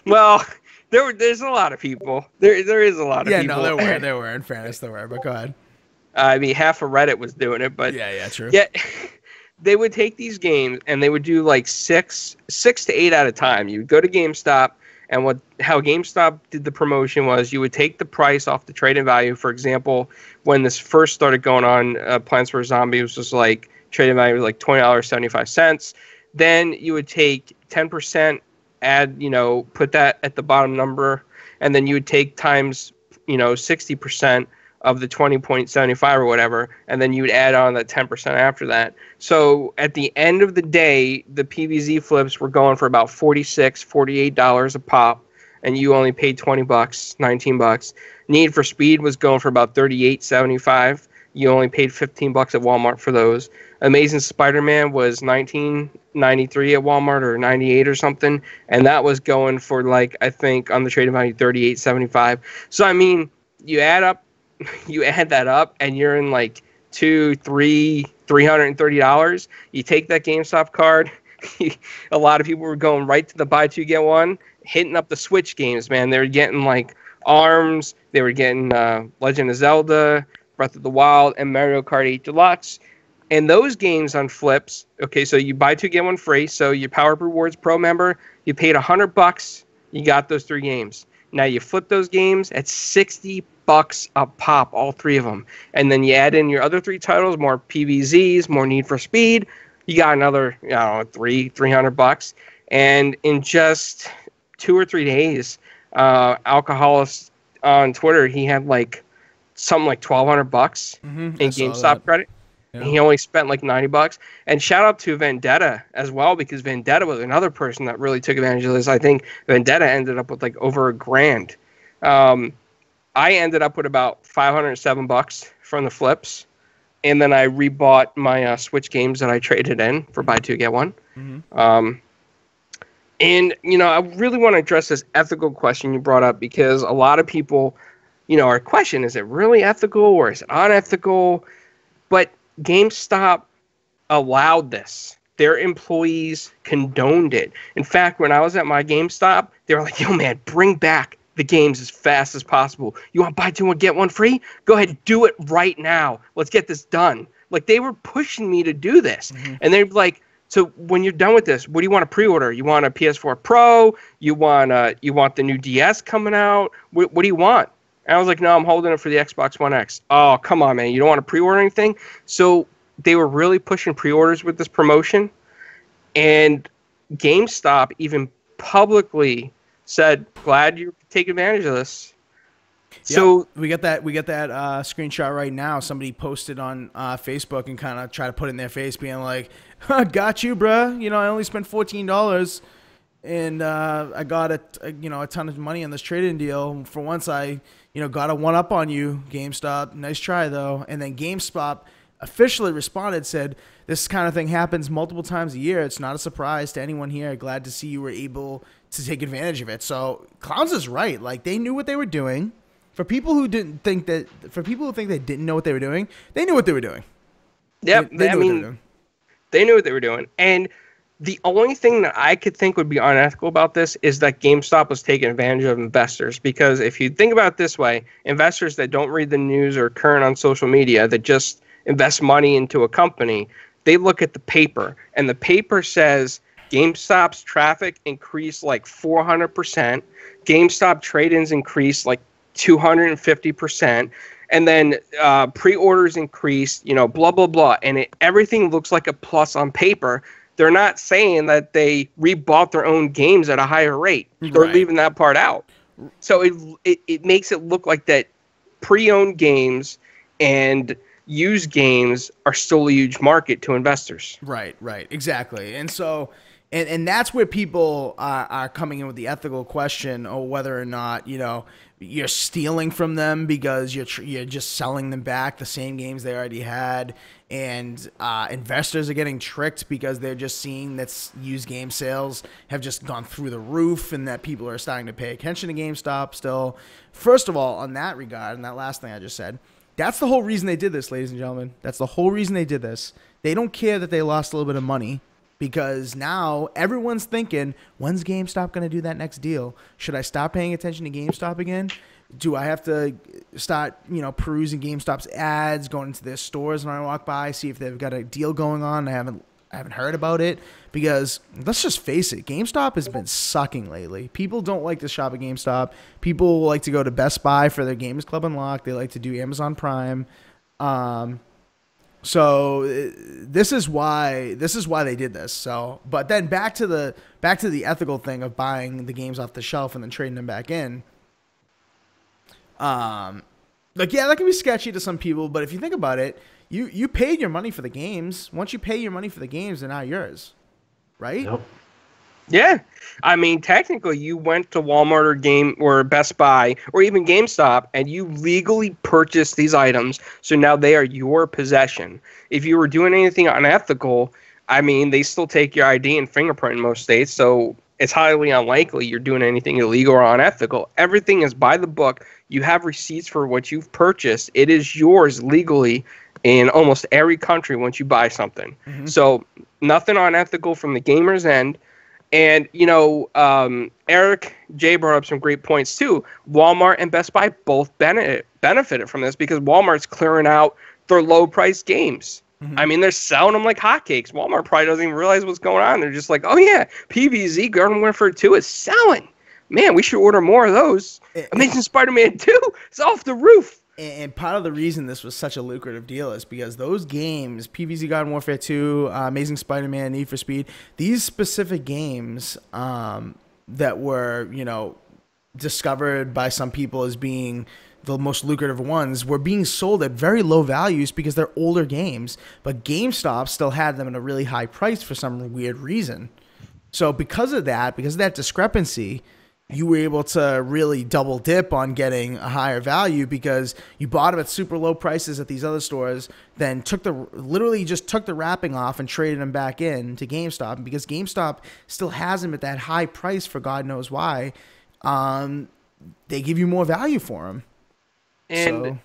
Well, there's a lot of people. There is a lot of people. Yeah, no, there were. In fairness, there were. But go ahead. I mean, half of Reddit was doing it, but yeah, true. Yeah, they would take these games and they would do like six to eight at a time. You would go to GameStop, and how GameStop did the promotion was you would take the price off the trade-in value. For example, when this first started going on, Plants vs. Zombies was like trade-in value was like $20.75. Then you would take 10%, put that at the bottom number, and then you would take times 60% of the 20.75 or whatever, and then you would add on that 10% after that. So at the end of the day, the PVZ flips were going for about $46, $48 a pop, and you only paid $20, $19. Need for Speed was going for about $38.75. You only paid $15 at Walmart for those. Amazing Spider-Man was $19.93 at Walmart or $98 or something, and that was going for like I think on the trading value $38.75. So I mean, you add that up, and you're in like $330. You take that GameStop card. A lot of people were going right to the buy two get one, hitting up the Switch games. Man, they were getting like ARMS. They were getting Legend of Zelda, Breath of the Wild, and Mario Kart 8 Deluxe. And those games on flips. Okay, so you buy two get one free. So you Power Up Rewards Pro member, you paid $100. You got those three games. Now you flip those games at $60 a pop, all three of them, and then you add in your other three titles, more PVZs, more Need for Speed. You got another, $300, and in just 2 or 3 days, Alcoholist on Twitter, he had like something like $1,200 in GameStop credit. Yeah. He only spent like $90. And shout out to Vendetta as well, because Vendetta was another person that really took advantage of this. I think Vendetta ended up with like over $1,000. I ended up with about $507 from the flips, and then I rebought my Switch games that I traded in for buy two get one. Mm-hmm. And I really want to address this ethical question you brought up, because a lot of people, are questioning, is it really ethical or is it unethical? But GameStop allowed this. Their employees condoned it. In fact, when I was at my GameStop, they were like, "Yo, man, bring back the games as fast as possible. You want to buy two and get one free? Go ahead and do it right now. Let's get this done." Like, they were pushing me to do this. Mm-hmm. And they'd be like, "So when you're done with this, what do you want to pre-order? You want a PS4 Pro? You want the new DS coming out? What do you want?" And I was like, "No, I'm holding it for the Xbox One X." "Oh, come on, man. You don't want to pre-order anything?" So they were really pushing pre-orders with this promotion. And GameStop even publicly said, "Glad you take advantage of this." So yep, we get that screenshot right now. Somebody posted on Facebook and kind of try to put it in their face, being like, "Got you, bruh. I only spent $14 and I got a ton of money on this trade-in deal. For once, I got a one up on you, GameStop. Nice try though." And then GameStop officially responded, said, "This kind of thing happens multiple times a year. It's not a surprise to anyone here. Glad to see you were able to take advantage of it." So Clowns is right. Like, they knew what they were doing. For people who think they didn't know what they were doing, they knew what they were doing. Yep, they knew what they were doing. And the only thing that I could think would be unethical about this is that GameStop was taking advantage of investors. Because if you think about it this way, investors that don't read the news or current on social media, that just invest money into a company, they look at the paper, and the paper says GameStop's traffic increased like 400%. GameStop trade-ins increased like 250%. And then pre-orders increased, blah, blah, blah. And everything looks like a plus on paper. They're not saying that they rebought their own games at a higher rate. They're leaving that part out. So it makes it look like that pre-owned games and used games are still a huge market to investors. Right, exactly. And so, and that's where people are coming in with the ethical question, or whether or not, you're stealing from them because you're just selling them back the same games they already had, and investors are getting tricked because they're just seeing that used game sales have just gone through the roof, and that people are starting to pay attention to GameStop still. First of all, on that regard, and that last thing I just said, that's the whole reason they did this, ladies and gentlemen. That's the whole reason they did this. They don't care that they lost a little bit of money, because now everyone's thinking, when's GameStop going to do that next deal? Should I stop paying attention to GameStop again? Do I have to start, perusing GameStop's ads, going into their stores when I walk by, see if they've got a deal going on? I haven't heard about it, because let's just face it, GameStop has been sucking lately. People don't like to shop at GameStop. People like to go to Best Buy for their Games Club Unlocked. They like to do Amazon Prime. So this is why they did this. So, but then back to the ethical thing of buying the games off the shelf and then trading them back in. Yeah, that can be sketchy to some people, but if you think about it, you paid your money for the games. Once you pay your money for the games, they're not yours, right? Yep. Yeah, I mean, technically, you went to Walmart or Best Buy or even GameStop, and you legally purchased these items, so now they are your possession. If you were doing anything unethical, I mean, they still take your ID and fingerprint in most states, so it's highly unlikely you're doing anything illegal or unethical. Everything is by the book. You have receipts for what you've purchased. It is yours legally in almost every country once you buy something. Mm-hmm. So nothing unethical from the gamer's end. And, Eric J brought up some great points, too. Walmart and Best Buy both benefited from this because Walmart's clearing out their low-priced games. Mm-hmm. I mean, they're selling them like hotcakes. Walmart probably doesn't even realize what's going on. They're just like, oh, yeah, PvZ Garden Warfare 2 is selling. Man, we should order more of those. Amazing Spider-Man 2 is off the roof. And part of the reason this was such a lucrative deal is because those games, PvZ Garden Warfare 2, Amazing Spider-Man, Need for Speed, these specific games that were, discovered by some people as being the most lucrative ones were being sold at very low values because they're older games. But GameStop still had them at a really high price for some weird reason. So because of that discrepancy, you were able to really double dip on getting a higher value because you bought them at super low prices at these other stores, then literally just took the wrapping off and traded them back in to GameStop. And because GameStop still has them at that high price for God knows why, they give you more value for them. And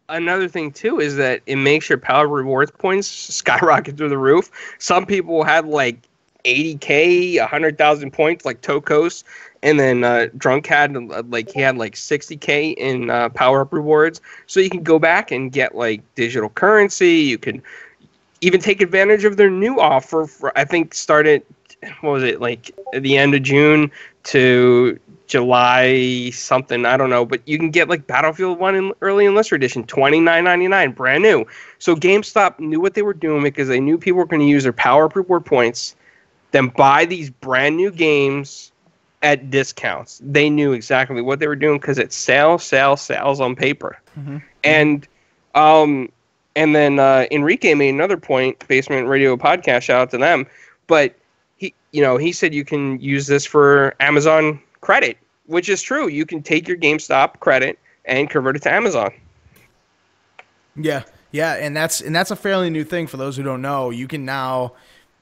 another thing, too, is that it makes your power rewards points skyrocket through the roof. Some people had like 80K, 100,000 points like Tokos. And then Drunk had he had like 60K in power-up rewards. So you can go back and get like digital currency. You can even take advantage of their new offer for, I think, started, like at the end of June to July something, I don't know. But you can get like Battlefield 1 in early enlisted edition, $29.99, brand new. So GameStop knew what they were doing because they knew people were going to use their power-up reward points, then buy these brand new games at discounts. They knew exactly what they were doing because it's sales on paper. Mm-hmm. And then Enrique made another point, Basement Radio Podcast, shout out to them. But he said you can use this for Amazon credit, which is true. You can take your GameStop credit and convert it to Amazon. Yeah, and that's a fairly new thing for those who don't know. You can now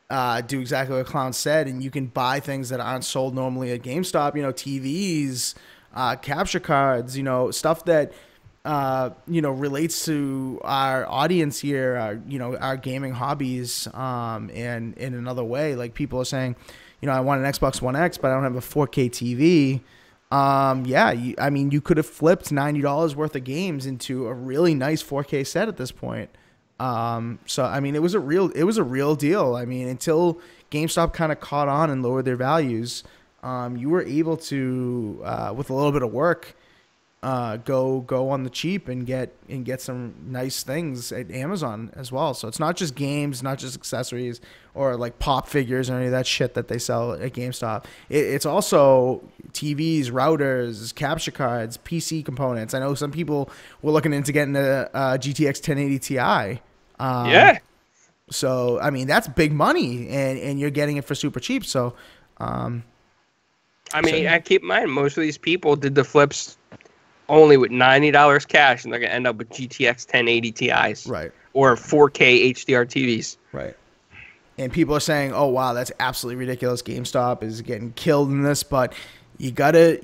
do exactly what Clown said, and you can buy things that aren't sold normally at GameStop, TVs, capture cards, stuff that, relates to our audience here, our gaming hobbies, and in another way. Like people are saying, I want an Xbox One X, but I don't have a 4K TV. You could have flipped $90 worth of games into a really nice 4K set at this point. So I mean, it was a real deal. I mean, until GameStop kind of caught on and lowered their values, you were able to, with a little bit of work, go on the cheap and get some nice things at Amazon as well. So it's not just games, not just accessories or like pop figures or any of that shit that they sell at GameStop. It's also TVs, routers, capture cards, PC components. I know some people were looking into getting a GTX 1080 Ti. Yeah. So I mean, that's big money, and you're getting it for super cheap. So, I keep in mind most of these people did the flips only with $90 cash, and they're going to end up with GTX 1080 Ti's. Right. Or 4K HDR TVs. Right. And people are saying, "Oh wow, that's absolutely ridiculous. GameStop is getting killed in this," but you gotta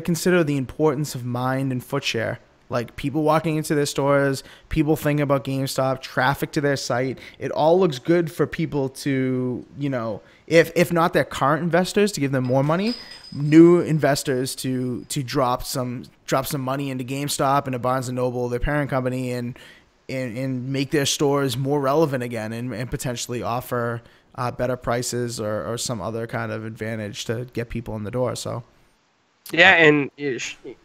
consider the importance of mind and foot share. Like people walking into their stores, people thinking about GameStop, traffic to their site. It all looks good for people to, if not their current investors, to give them more money, new investors to drop some money into GameStop and a Barnes and Noble, their parent company, and make their stores more relevant again, and potentially offer better prices or some other kind of advantage to get people in the door. So, yeah, and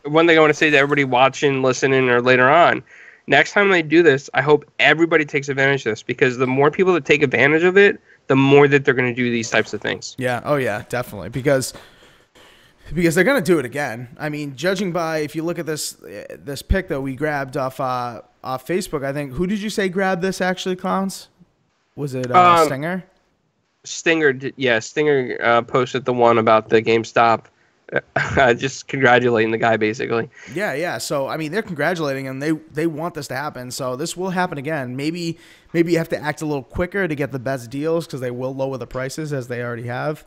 one thing I want to say to everybody watching, listening, or later on, next time they do this, I hope everybody takes advantage of this, because the more people that take advantage of it, the more that they're going to do these types of things. Yeah. Oh yeah, definitely. Because they're going to do it again. I mean, judging by, if you look at this pic that we grabbed off Facebook, I think, who did you say grabbed this actually, Clowns? Was it Stinger? Stinger posted the one about the GameStop, just congratulating the guy, basically. Yeah. So, I mean, they're congratulating him. They want this to happen. So this will happen again. Maybe you have to act a little quicker to get the best deals, because they will lower the prices as they already have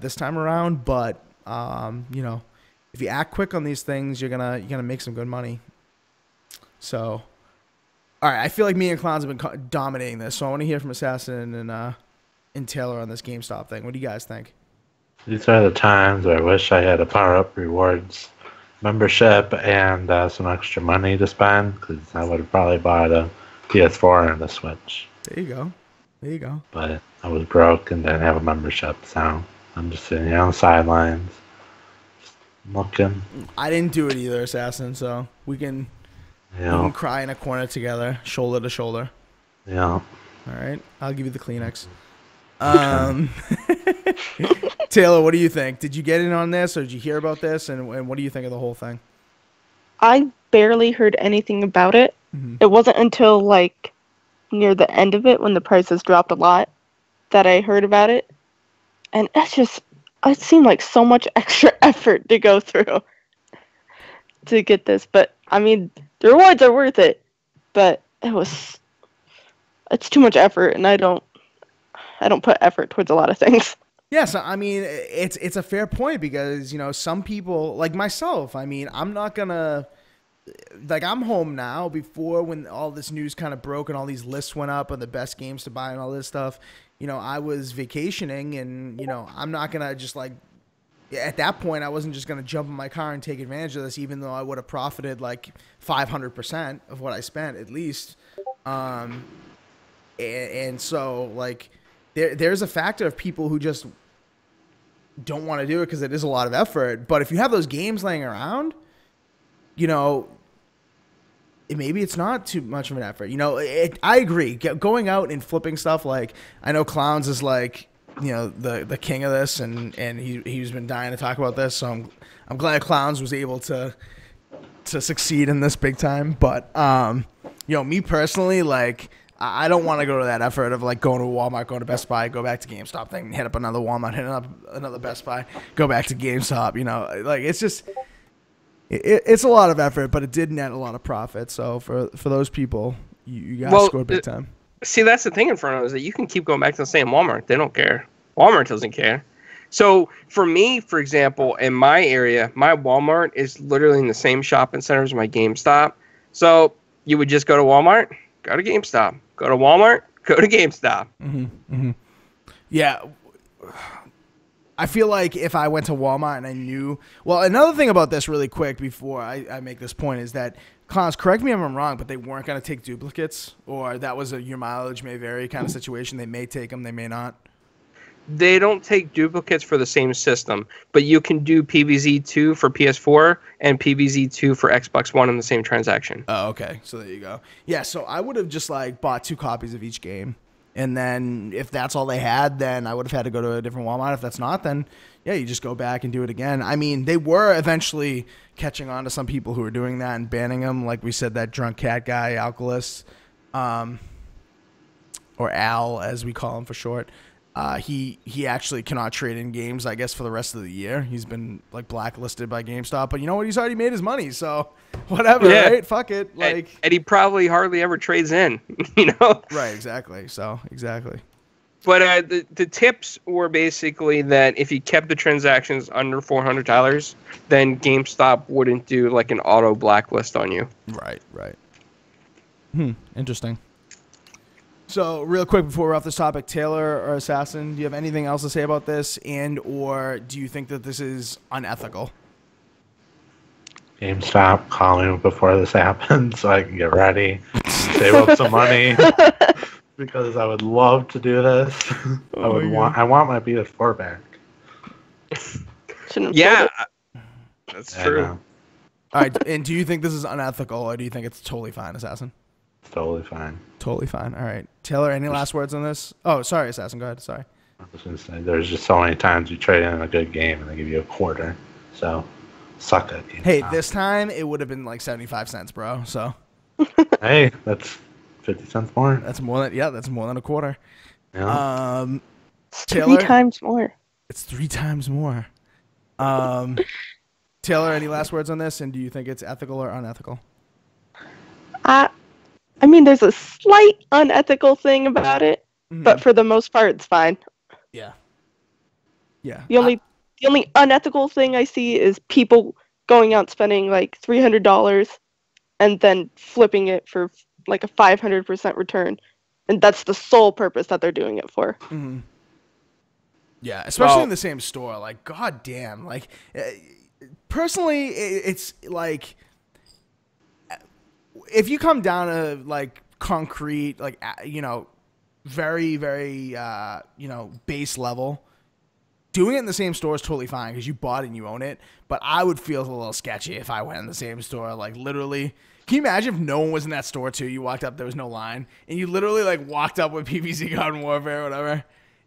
this time around. But if you act quick on these things, you're gonna make some good money. So, all right, I feel like me and Clowns have been dominating this, so I want to hear from Assassin and Taylor on this GameStop thing. What do you guys think? These are the times where I wish I had a power-up rewards membership and some extra money to spend, because I would have probably bought a PS4 and a Switch. There you go. But I was broke and didn't have a membership, so I'm just sitting here on the sidelines, just looking. I didn't do it either, Assassin, so we can cry in a corner together, shoulder to shoulder. Yeah. All right. I'll give you the Kleenex. Taylor, what do you think? Did you get in on this, or did you hear about this, and what do you think of the whole thing? I barely heard anything about it. Mm-hmm. It wasn't until like near the end of it, when the prices dropped a lot, that I heard about it. And it seemed like so much extra effort to go through to get this. But I mean, the rewards are worth it, but it's too much effort, and I don't put effort towards a lot of things. Yes, I mean, it's a fair point, because, some people, like myself, I mean, I'm not gonna, like, I'm home now. Before, when all this news kind of broke and all these lists went up on the best games to buy and all this stuff, I was vacationing, and, I'm not gonna just, like, at that point, I wasn't just gonna jump in my car and take advantage of this, even though I would have profited like 500% of what I spent at least. And so, like, there's a factor of people who just don't want to do it because it is a lot of effort. But if you have those games laying around, maybe it's not too much of an effort. I agree. Going out and flipping stuff, like, I know Clowns is like, the king of this, and he's been dying to talk about this. So I'm glad Clowns was able to succeed in this big time. But me personally, like, I don't want to go to that effort of like going to Walmart, going to Best Buy, go back to GameStop, then hit up another Walmart, hit up another Best Buy, go back to GameStop. Like, it's just it's a lot of effort, but it did net a lot of profit. So for those people, you guys scored big time. See, that's the thing in front of us, that you can keep going back to the same Walmart. They don't care. Walmart doesn't care. So for me, for example, in my area, my Walmart is literally in the same shopping center as my GameStop. So you would just go to Walmart, go to GameStop. Go to Walmart, go to GameStop. Mm-hmm, mm-hmm. Yeah. I feel like if I went to Walmart and I knew... Well, another thing about this really quick before I make this point is that, Clowns, correct me if I'm wrong, but they weren't going to take duplicates, or that was your mileage may vary kind of situation. They may take them, they may not. They don't take duplicates for the same system, but you can do PVZ2 for PS4 and PVZ2 for Xbox One in the same transaction. Oh, okay. So there you go. Yeah, so I would have just like bought 2 copies of each game. And then if that's all they had, then I would have had to go to a different Walmart. If that's not, then yeah, you just go back and do it again. I mean, they were eventually catching on to some people who were doing that and banning them. Like we said, that drunk cat guy, Alcalus, or Al, as we call him for short. He actually cannot trade in games, I guess, for the rest of the year. He's been like blacklisted by GameStop, but you know what? He's already made his money, so whatever, right? Fuck it. Like, and he probably hardly ever trades in, you know? Right, exactly. So exactly. But the tips were basically that if you kept the transactions under $400, then GameStop wouldn't do like an auto blacklist on you. Right. Interesting. So, real quick before we're off this topic, Taylor or Assassin, do you have anything else to say about this, and or do you think that this is unethical? GameStop, call me before this happens so I can get ready, save up some money, because I would love to do this. I want my BF4 back. Yeah, that's true. Know. All right, and do you think this is unethical, or do you think it's totally fine, Assassin? It's totally fine. Totally fine. All right. Taylor, any last words on this? Oh, sorry, Assassin. Go ahead. Sorry. I was going to say, there's just so many times you trade in a good game and they give you a quarter. So, suck it. Hey, this time it would have been like 75 cents, bro. So. Hey, that's 50 cents more. That's more than a quarter. Yeah. Taylor, 3 times more. It's 3 times more. Taylor, any last words on this? And do you think it's ethical or unethical? I mean, there's a slight unethical thing about it, but for the most part, it's fine. Yeah. The only unethical thing I see is people going out spending like $300 and then flipping it for like a 500% return, and that's the sole purpose that they're doing it for. Mm-hmm. Yeah, especially in the same store. Like, goddamn. Like, personally, it's like, if you come down to like concrete, like, you know, very, very, you know, base level, doing it in the same store is totally fine because you bought it and you own it. But I would feel a little sketchy if I went in the same store. Like, literally, can you imagine if no one was in that store too? You walked up, there was no line, and you literally like walked up with PvZ Garden Warfare or whatever,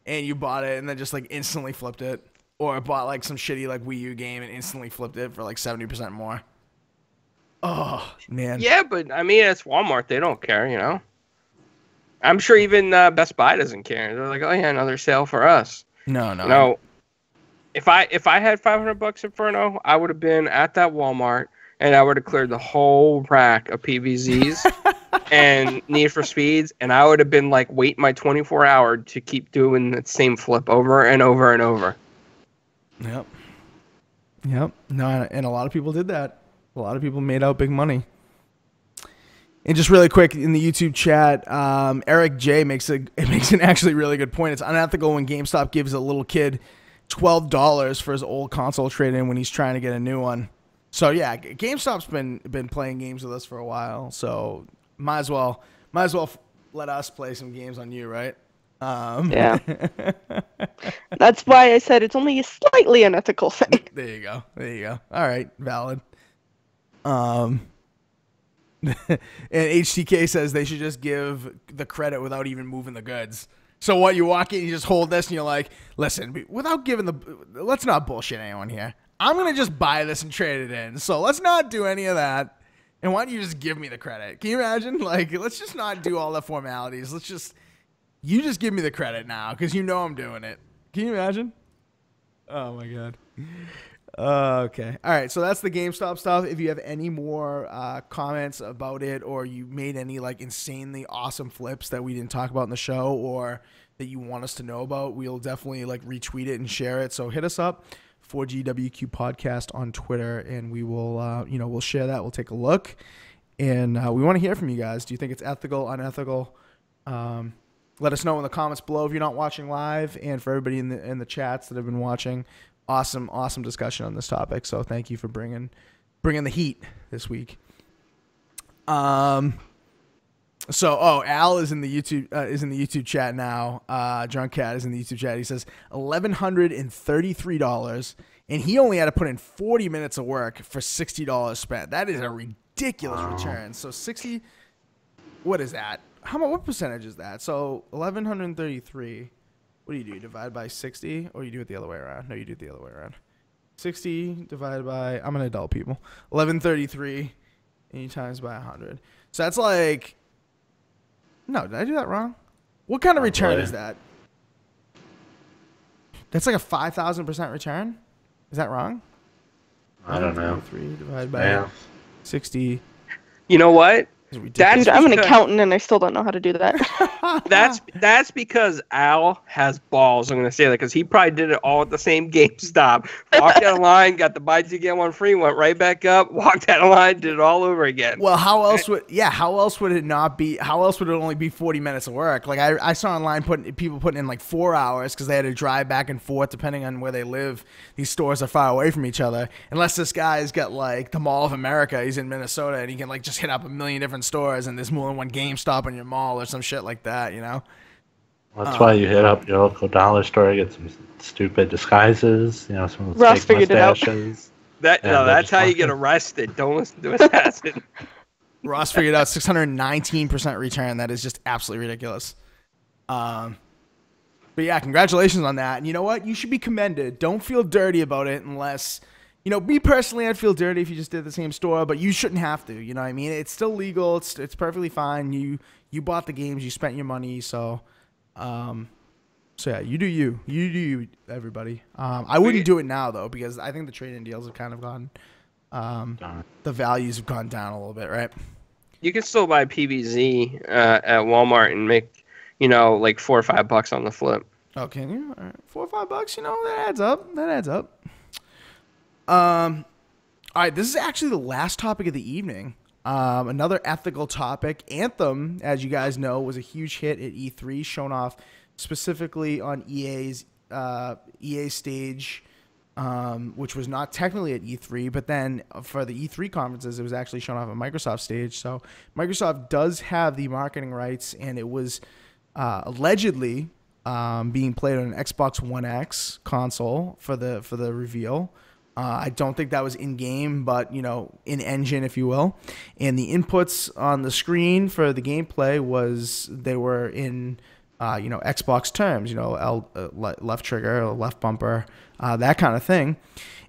and you bought it and then just like instantly flipped it, or bought like some shitty like Wii U game and instantly flipped it for like 70% more. Oh, man. Yeah, but I mean, it's Walmart. They don't care, you know? I'm sure even Best Buy doesn't care. They're like, oh, yeah, another sale for us. No. You know, if I had $500 Inferno, I would have been at that Walmart, and I would have cleared the whole rack of PVZs and Need for Speeds, and I would have been like, wait my 24-hour to keep doing the same flip over and over and over. Yep. No, and a lot of people did that. A lot of people made out big money. And just really quick in the YouTube chat, Eric J makes an actually really good point. It's unethical when GameStop gives a little kid $12 for his old console trade-in when he's trying to get a new one. So yeah, GameStop's been playing games with us for a while. So might as well let us play some games on you, right? Yeah. That's why I said it's only a slightly unethical thing. There you go. All right, valid. And HTK says they should just give the credit without even moving the goods. So what, you walk in, you just hold this, and you're like, listen, without giving let's not bullshit anyone here. I'm going to just buy this and trade it in. So let's not do any of that. And why don't you just give me the credit? Can you imagine? Like, let's just not do all the formalities. You just give me the credit now because you know I'm doing it. Can you imagine? Oh, my God. Okay. All right. So that's the GameStop stuff. If you have any more comments about it, or you made any like insanely awesome flips that we didn't talk about in the show, or that you want us to know about, we'll definitely like retweet it and share it. So hit us up, 4GwQPodcast on Twitter, and we will, we'll share that. We'll take a look, and we want to hear from you guys. Do you think it's ethical, unethical? Let us know in the comments below if you're not watching live, and for everybody in the chats that have been watching. Awesome discussion on this topic. So thank you for bringing the heat this week. Al is in the YouTube chat now. Drunk Cat is in the YouTube chat. He says $1,133, and he only had to put in 40 minutes of work for $60 spent. That is a ridiculous return. So 60. What is that? What percentage is that? So 1,133. What do? You divide by 60, or you do it the other way around? No, you do it the other way around. 60 divided by, I'm an adult, people. 1133, and you times by 100. So that's like, no, did I do that wrong? What kind of return is that? That's like a 5,000% return. Is that wrong? I don't know. 3 divided by 60. You know what? That's Dude, I'm an because- accountant and I still don't know how to do that. That's because Al has balls. I'm gonna say that because he probably did it all at the same GameStop. Walked out of line, got the buy two get one free, went right back up, walked out of line, did it all over again. Well, how else would it not be? How else would it only be 40 minutes of work? Like I saw online people putting in like 4 hours because they had to drive back and forth depending on where they live. These stores are far away from each other. Unless this guy's got like the Mall of America, he's in Minnesota and he can like just hit up a million different stores and there's more than one GameStop in your mall or some shit like that, you know? That's why you hit up your local dollar store, get some stupid disguises, you know, some Ross fake figured it out. mustaches. That's how you get arrested. Don't listen to Assassin. Ross figured out 619% return. That is just absolutely ridiculous. But yeah, congratulations on that. And you know what? You should be commended. Don't feel dirty about it unless, you know, me personally, I'd feel dirty if you just did the same store, but you shouldn't have to. You know what I mean? It's still legal. It's perfectly fine. You bought the games. You spent your money. So yeah, you do you, everybody. I wouldn't do it now though because I think the trade-in deals have kind of gone. The values have gone down a little bit, right? You can still buy PVZ at Walmart and make, you know, like $4 or $5 on the flip. Oh, can you? All right. $4 or $5, you know, that adds up. All right, this is actually the last topic of the evening. Another ethical topic. Anthem, as you guys know, was a huge hit at E3, shown off specifically on EA's EA stage, which was not technically at E3, but then for the E3 conferences, it was actually shown off at Microsoft stage. So Microsoft does have the marketing rights, and it was allegedly being played on an Xbox One X console for the reveal. I don't think that was in-game, but, you know, in-engine, if you will. And the inputs on the screen for the gameplay they were in, you know, Xbox terms, you know, left trigger, left bumper, that kind of thing.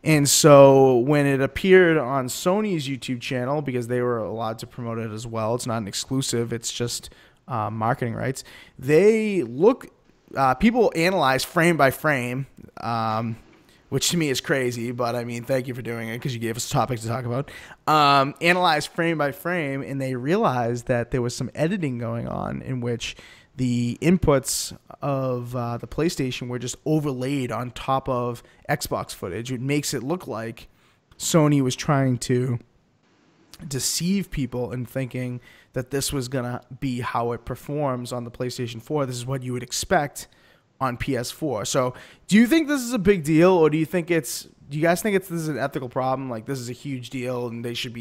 And so when it appeared on Sony's YouTube channel, because they were allowed to promote it as well, it's not an exclusive, it's just marketing rights, people analyze frame by frame, which to me is crazy, but I mean, thank you for doing it because you gave us topics to talk about. Analyze frame by frame, and they realized that there was some editing going on in which the inputs of the PlayStation were just overlaid on top of Xbox footage. It makes it look like Sony was trying to deceive people and thinking that this was going to be how it performs on the PlayStation 4. This is what you would expect on PS4. So do you think this is a big deal, or do you guys think this is an ethical problem? Like, this is a huge deal and they should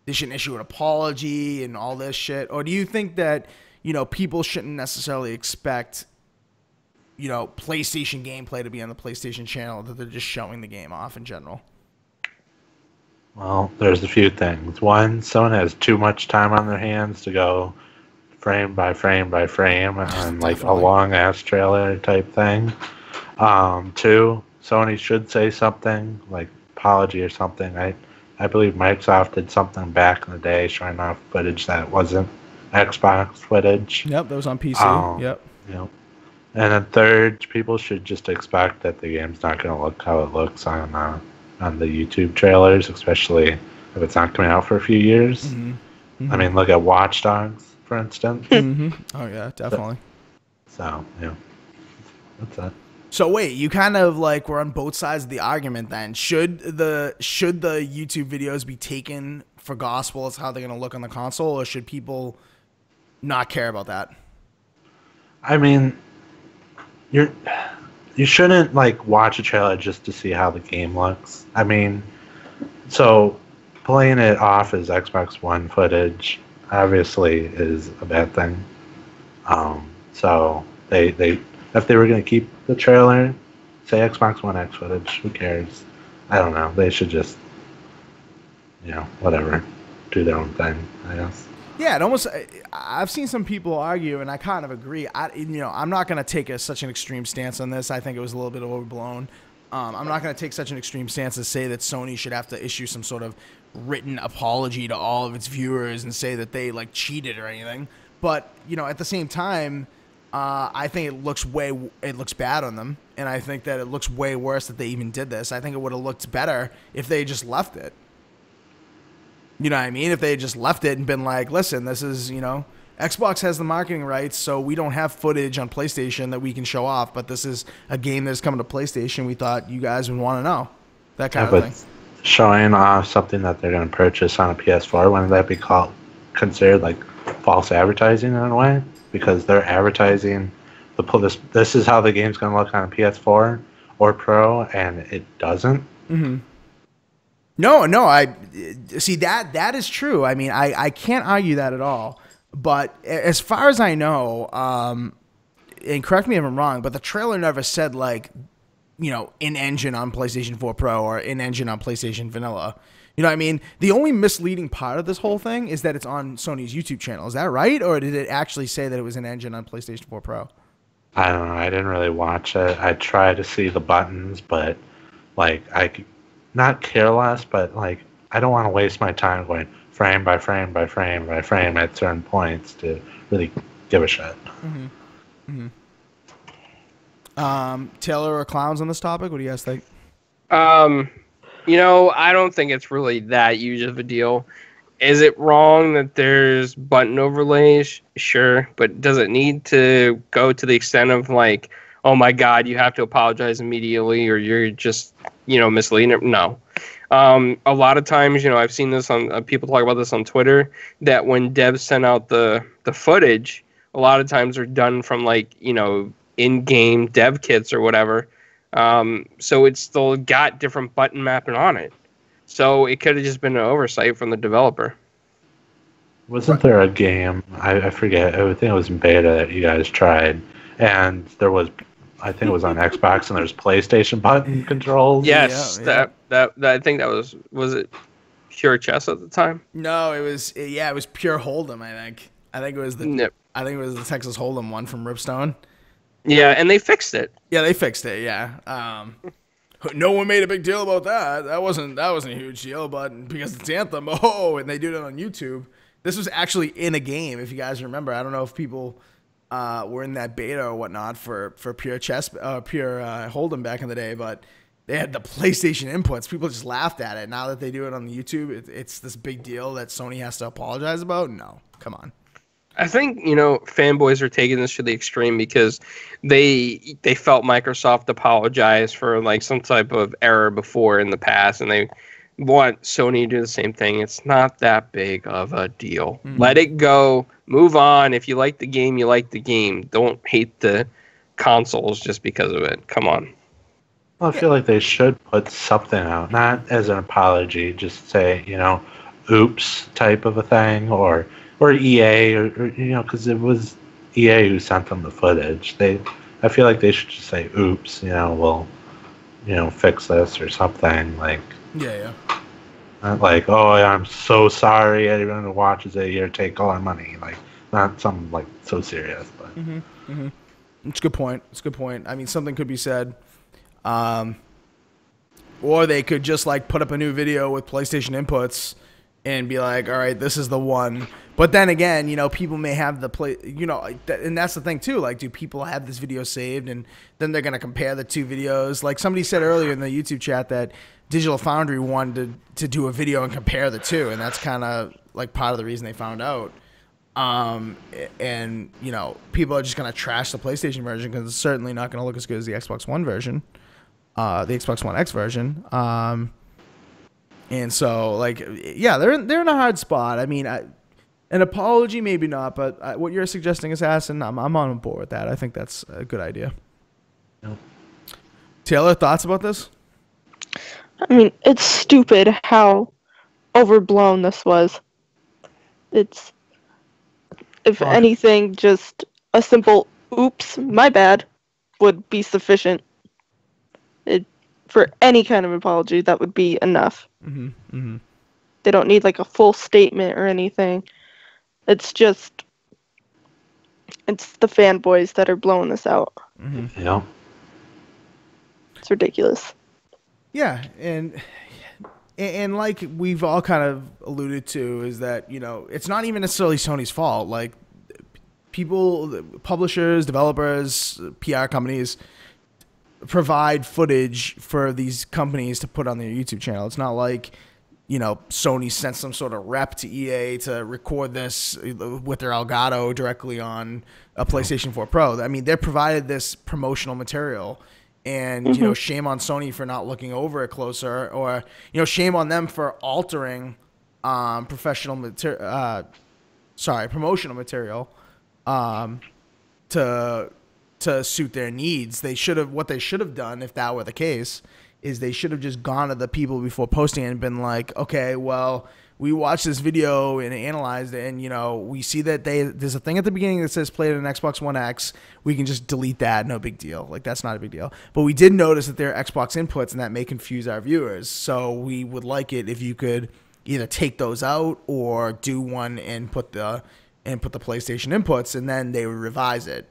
issue an apology and all this shit? Or do you think that, you know, people shouldn't necessarily expect, you know, PlayStation gameplay to be on the PlayStation channel, that they're just showing the game off in general? Well, there's a few things. One, someone has too much time on their hands to go frame by frame by frame on like a long ass trailer type thing. Two, Sony should say something like apology or something. I believe Microsoft did something back in the day showing off footage that wasn't Xbox footage. Yep, that was on PC. Yep. And then third, people should just expect that the game's not going to look how it looks on the YouTube trailers, especially if it's not coming out for a few years. Mm-hmm. Mm-hmm. I mean, look at Watch Dogs, for instance. Mm-hmm. Oh yeah, definitely. So yeah, that's it. So wait, you kind of like were on both sides of the argument then. Should the YouTube videos be taken for gospel as how they're going to look on the console, or should people not care about that? I mean, you shouldn't like watch a trailer just to see how the game looks. I mean, so playing it off as Xbox One footage obviously is a bad thing. So they if they were going to keep the trailer, say Xbox One X footage, who cares? I don't know. They should just, you know, whatever, do their own thing, I guess. Yeah, I've seen some people argue, and I kind of agree. I'm not going to take such an extreme stance on this. I think it was a little bit overblown. I'm not going to take such an extreme stance to say that Sony should have to issue some sort of written apology to all of its viewers and say that they like cheated or anything. But, you know, at the same time, I think it looks bad on them. and I think that it looks way worse that they even did this. I think it would have looked better if they just left it. You know what I mean? If they had just left it and been like, listen, this is, you know, Xbox has the marketing rights, so we don't have footage on PlayStation that we can show off, but this is a game that's coming to PlayStation. We thought you guys would want to know. That kind of thing. Showing off something that they're going to purchase on a PS4, wouldn't that be considered like false advertising in a way? Because they're advertising this is how the game's going to look on a PS4 or Pro, and it doesn't. Mm-hmm. No, I see that is true. I mean, I can't argue that at all. But as far as I know, and correct me if I'm wrong, but the trailer never said, like, you know, in-engine on PlayStation 4 Pro or in-engine on PlayStation Vanilla. You know what I mean? The only misleading part of this whole thing is that it's on Sony's YouTube channel. Is that right? Or did it actually say that it was in-engine on PlayStation 4 Pro? I don't know. I didn't really watch it. I tried to see the buttons, but, like, I could not care less, but, like, I don't want to waste my time going frame by frame by frame by frame at certain points to really give a shit. Mm-hmm. Mm-hmm. Taylor or clowns on this topic? What do you guys think? You know, I don't think it's really that huge of a deal. Is it wrong that there's button overlays? Sure, but does it need to go to the extent of like, oh my God, you have to apologize immediately, or you're just, you know, misleading it? No. A lot of times, you know, I've seen this on people talk about this on Twitter, that when devs send out the footage, a lot of times they're done from like, you know, in-game dev kits or whatever. So it's still got different button mapping on it. So it could have just been an oversight from the developer. Wasn't there a game, I forget, I think it was in beta that you guys tried, and there was, I think it was on Xbox, and there's PlayStation button controls? Yes, Yeah. that I think that was it Pure Chess at the time? No, it was Pure Hold'em, I think. I think it was the Texas Hold'em one from Ripstone. Yeah, and they fixed it. Yeah, they fixed it. Yeah. No one made a big deal about that. That wasn't a huge deal, but because it's Anthem, and they do it on YouTube. This was actually in a game, if you guys remember. I don't know if people were in that beta or whatnot for Pure Hold'em back in the day, but they had the PlayStation inputs. People just laughed at it. Now that they do it on the YouTube, it's this big deal that Sony has to apologize about. No, come on. I think, you know, fanboys are taking this to the extreme because they felt Microsoft apologized for like some type of error before in the past, and they want Sony to do the same thing. It's not that big of a deal. Mm-hmm. Let it go. Move on. If you like the game, you like the game. Don't hate the consoles just because of it. Come on. Well, I feel like they should put something out, not as an apology, just say, you know, oops type of a thing, or EA, or you know, because it was EA who sent them the footage. I feel like they should just say, oops, you know, we'll, you know, fix this or something. Like, yeah. Not like, oh, I'm so sorry, everyone who watches it here, take all our money. Like, not something like so serious. But It's a good point. I mean, something could be said. Or they could just like put up a new video with PlayStation inputs and be like, all right, this is the one. But then again, you know, people may have and that's the thing too. Like, do people have this video saved, and then they're going to compare the two videos? Like somebody said earlier in the YouTube chat that Digital Foundry wanted to do a video and compare the two, and that's kind of like part of the reason they found out. And you know, people are just going to trash the PlayStation version because it's certainly not going to look as good as the Xbox One version, the Xbox One X version. And so, like, yeah, they're in a hard spot. I mean, an apology, maybe not, but what you're suggesting, Assassin, I'm on board with that. I think that's a good idea. Yep. Taylor, thoughts about this? I mean, it's stupid how overblown this was. It's, if anything, just a simple "oops, my bad" would be sufficient. For any kind of apology, that would be enough. Mm-hmm. Mm-hmm. They don't need like a full statement or anything. It's the fanboys that are blowing this out. Mm-hmm. Yeah. It's ridiculous. Yeah, and like we've all kind of alluded to, is that, you know, it's not even necessarily Sony's fault. Like, people, publishers, developers, PR companies, provide footage for these companies to put on their YouTube channel. It's not like, you know, Sony sent some sort of rep to EA to record this with their Elgato directly on a PlayStation 4 Pro. I mean, they're provided this promotional material, and, you know, shame on Sony for not looking over it closer, or, you know, shame on them for altering promotional material to suit their needs. What they should have done, if that were the case, is they should have just gone to the people before posting it and been like, okay, well, we watched this video and analyzed it, and, you know, we see that there's a thing at the beginning that says played on Xbox One X. We can just delete that, no big deal. Like, that's not a big deal. But we did notice that there are Xbox inputs, and that may confuse our viewers. So we would like it if you could either take those out or do one and put the PlayStation inputs, and then they would revise it.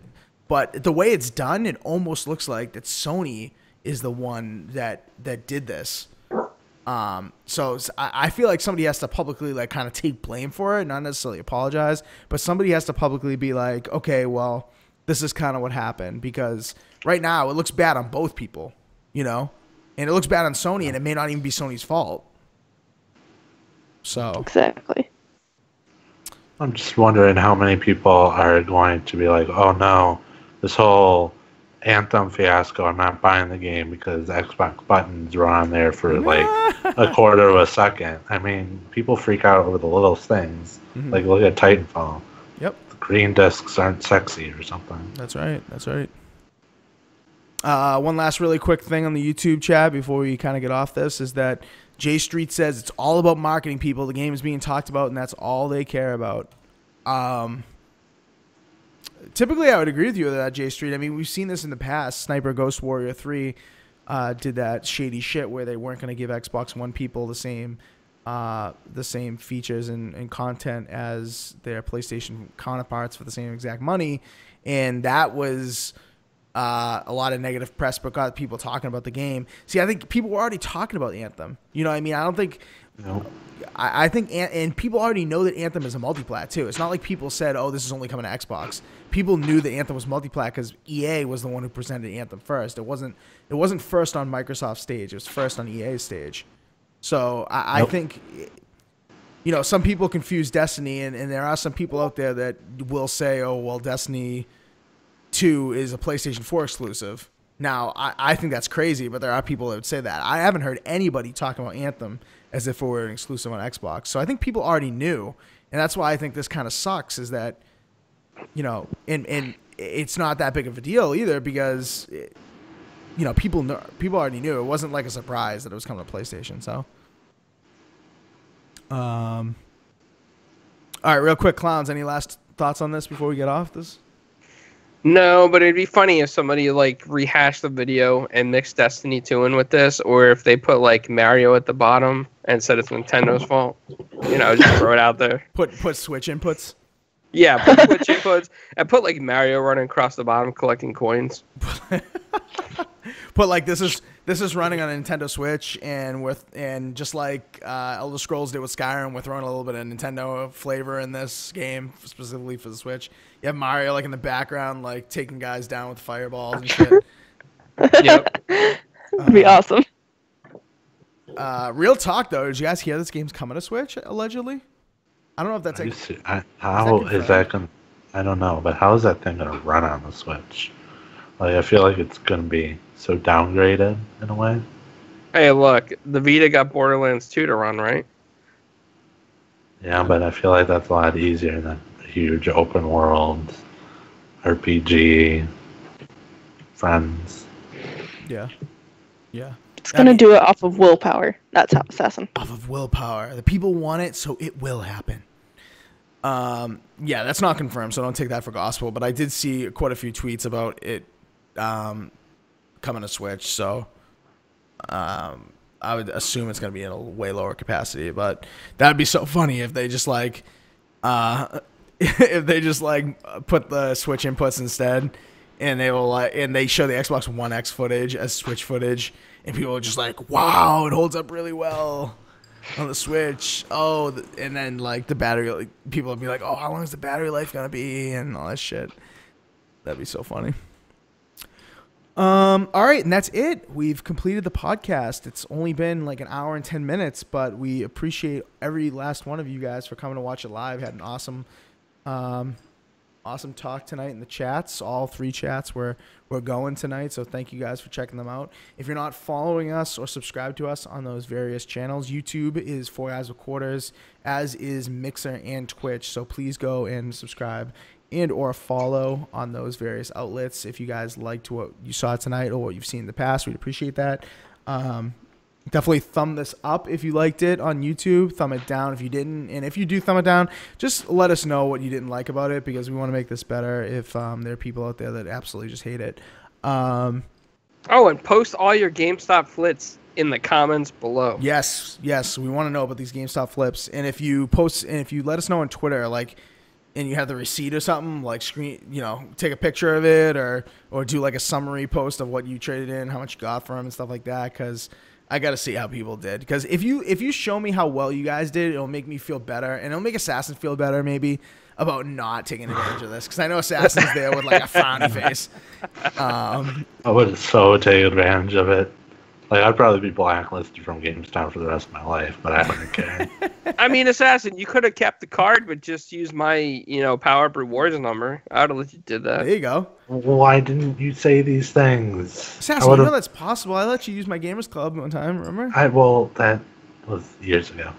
But the way it's done, it almost looks like that Sony is the one that did this. So I feel like somebody has to publicly, like, kind of take blame for it, not necessarily apologize, but somebody has to publicly be like, okay, well, this is kind of what happened, because right now it looks bad on both people, you know, and it looks bad on Sony, and it may not even be Sony's fault. So exactly. I'm just wondering how many people are going to be like, oh no, this whole Anthem fiasco, I'm not buying the game because Xbox buttons were on there for like a quarter of a second. I mean, people freak out over the little things. Like, look at Titanfall. Yep. The green discs aren't sexy or something. That's right. That's right. One last really quick thing on the YouTube chat before we kind of get off this is that J Street says it's all about marketing, people. The game is being talked about, and that's all they care about. Typically, I would agree with you with that, J Street. I mean, we've seen this in the past. Sniper Ghost Warrior 3 did that shady shit where they weren't going to give Xbox One people the same features and content as their PlayStation counterparts for the same exact money, and that was a lot of negative press, but got people talking about the game. See, I think people were already talking about Anthem. You know what I mean? I don't think... No. I think, and people already know that Anthem is a multiplat too. It's not like people said, "Oh, this is only coming to Xbox." People knew that Anthem was multiplat because EA was the one who presented Anthem first. It wasn't first on Microsoft's stage. It was first on EA's stage. So I think, you know, some people confuse Destiny, and there are some people out there that will say, "Oh, well, Destiny 2 is a PlayStation 4 exclusive." Now, I think that's crazy, but there are people that would say that. I haven't heard anybody talking about Anthem as if it were an exclusive on Xbox. So I think people already knew, and that's why I think this kind of sucks, is that, you know, and it's not that big of a deal either, because, you know, people already knew. It wasn't like a surprise that it was coming to PlayStation. So, all right, real quick, clowns, any last thoughts on this before we get off this? No, but it'd be funny if somebody like rehashed the video and mixed Destiny 2 in with this, or if they put like Mario at the bottom and said it's Nintendo's fault. You know, just throw it out there. Put Switch inputs. Yeah, put Switch inputs and put like Mario running across the bottom collecting coins. Put like this is running on a Nintendo Switch, and just like Elder Scrolls did with Skyrim, we're throwing a little bit of Nintendo flavor in this game specifically for the Switch. You have Mario like in the background, like taking guys down with fireballs and shit. Yep. That'd be awesome. Real talk though, did you guys hear this game's coming to Switch allegedly? I don't know if that's I don't know, but how is that thing gonna run on the Switch? Like, I feel like it's gonna be so downgraded in a way. Hey, look, the Vita got Borderlands 2 to run, right? Yeah, but I feel like that's a lot easier than a huge open world RPG. Friends. Yeah. It's gonna do it off of willpower. That's how Assassin. Off of willpower. The people want it, so it will happen. Yeah, that's not confirmed, so don't take that for gospel. But I did see quite a few tweets about it coming to Switch, so I would assume it's going to be in a way lower capacity. But that would be so funny if they just like put the Switch inputs instead, and they will and they show the Xbox One X footage as Switch footage, and people are just like, "Wow, it holds up really well on the Switch." Oh, and then like the battery, like, people would be like, "Oh, how long is the battery life gonna be?" and all that shit. That'd be so funny. All right, and that's it. We've completed the podcast. It's only been like an hour and 10 minutes, but we appreciate every last one of you guys for coming to watch it live. Had an awesome talk tonight in the chats. All 3 chats were going tonight, so thank you guys for checking them out. If you're not following us or subscribed to us on those various channels, YouTube is 4GwQuarters, as is Mixer and Twitch, so please go and subscribe and or follow on those various outlets. If you guys liked what you saw tonight or what you've seen in the past, we'd appreciate that. Definitely thumb this up if you liked it on YouTube. Thumb it down if you didn't. And if you do thumb it down, just let us know what you didn't like about it, because we want to make this better if there are people out there that absolutely just hate it. And post all your GameStop flits in the comments below. Yes. We want to know about these GameStop flips. And if you post, and if you let us know on Twitter, like, and you have the receipt or something, like take a picture of it or do like a summary post of what you traded in, how much you got from and stuff like that. Because I got to see how people did. Because if you show me how well you guys did, it'll make me feel better, and it'll make Assassin feel better maybe about not taking advantage of this. Because I know Assassin's there with like a frowny face. I would so take advantage of it. Like, I'd probably be blacklisted from GameStop for the rest of my life, but I wouldn't care. I mean, Assassin, you could have kept the card, but just used my, Power Up Rewards number. I would have let you do that. There you go. Why didn't you say these things? Assassin, you know that's possible. I let you use my Gamers Club one time, remember? That was years ago.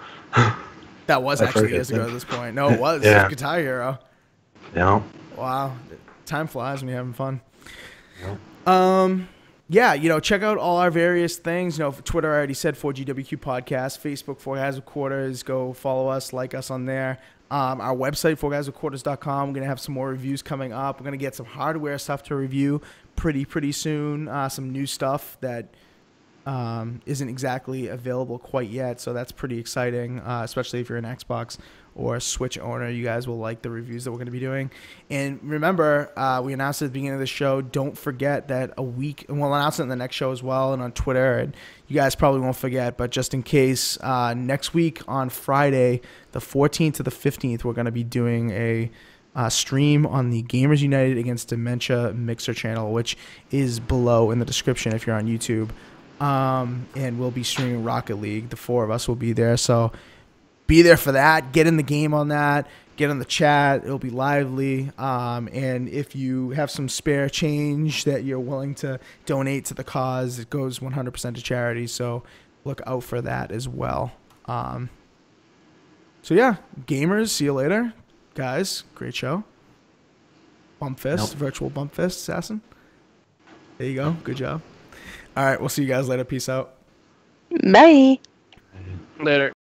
That was actually years ago at this point. No, it was. Yeah. It was Guitar Hero. Yeah. Wow. Time flies when you're having fun. Yeah. Yeah, check out all our various things. For Twitter, I already said 4GwQPodcast. Facebook, 4GuysWithQuarters. Go follow us, like us on there. Our website, 4GuysWithQuarters.com. We're going to have some more reviews coming up. We're going to get some hardware stuff to review pretty soon. Some new stuff that isn't exactly available quite yet, so that's pretty exciting, especially if you're an Xbox or a Switch owner. You guys will like the reviews that we're going to be doing. And remember, we announced at the beginning of the show, don't forget that and we'll announce it in the next show as well and on Twitter, and you guys probably won't forget, but just in case, next week on Friday, the 14th to the 15th, we're going to be doing a stream on the Gamers United Against Dementia Mixer channel, which is below in the description if you're on YouTube. And we'll be streaming Rocket League. The 4 of us will be there, so be there for that. Get in the game on that. Get in the chat. It'll be lively. And if you have some spare change that you're willing to donate to the cause, it goes 100% to charity, so look out for that as well. So yeah, gamers, see you later. Guys, great show. Bump fist, virtual bump fist, Assassin. There you go. Good job. All right, we'll see you guys later. Peace out. Bye. Later.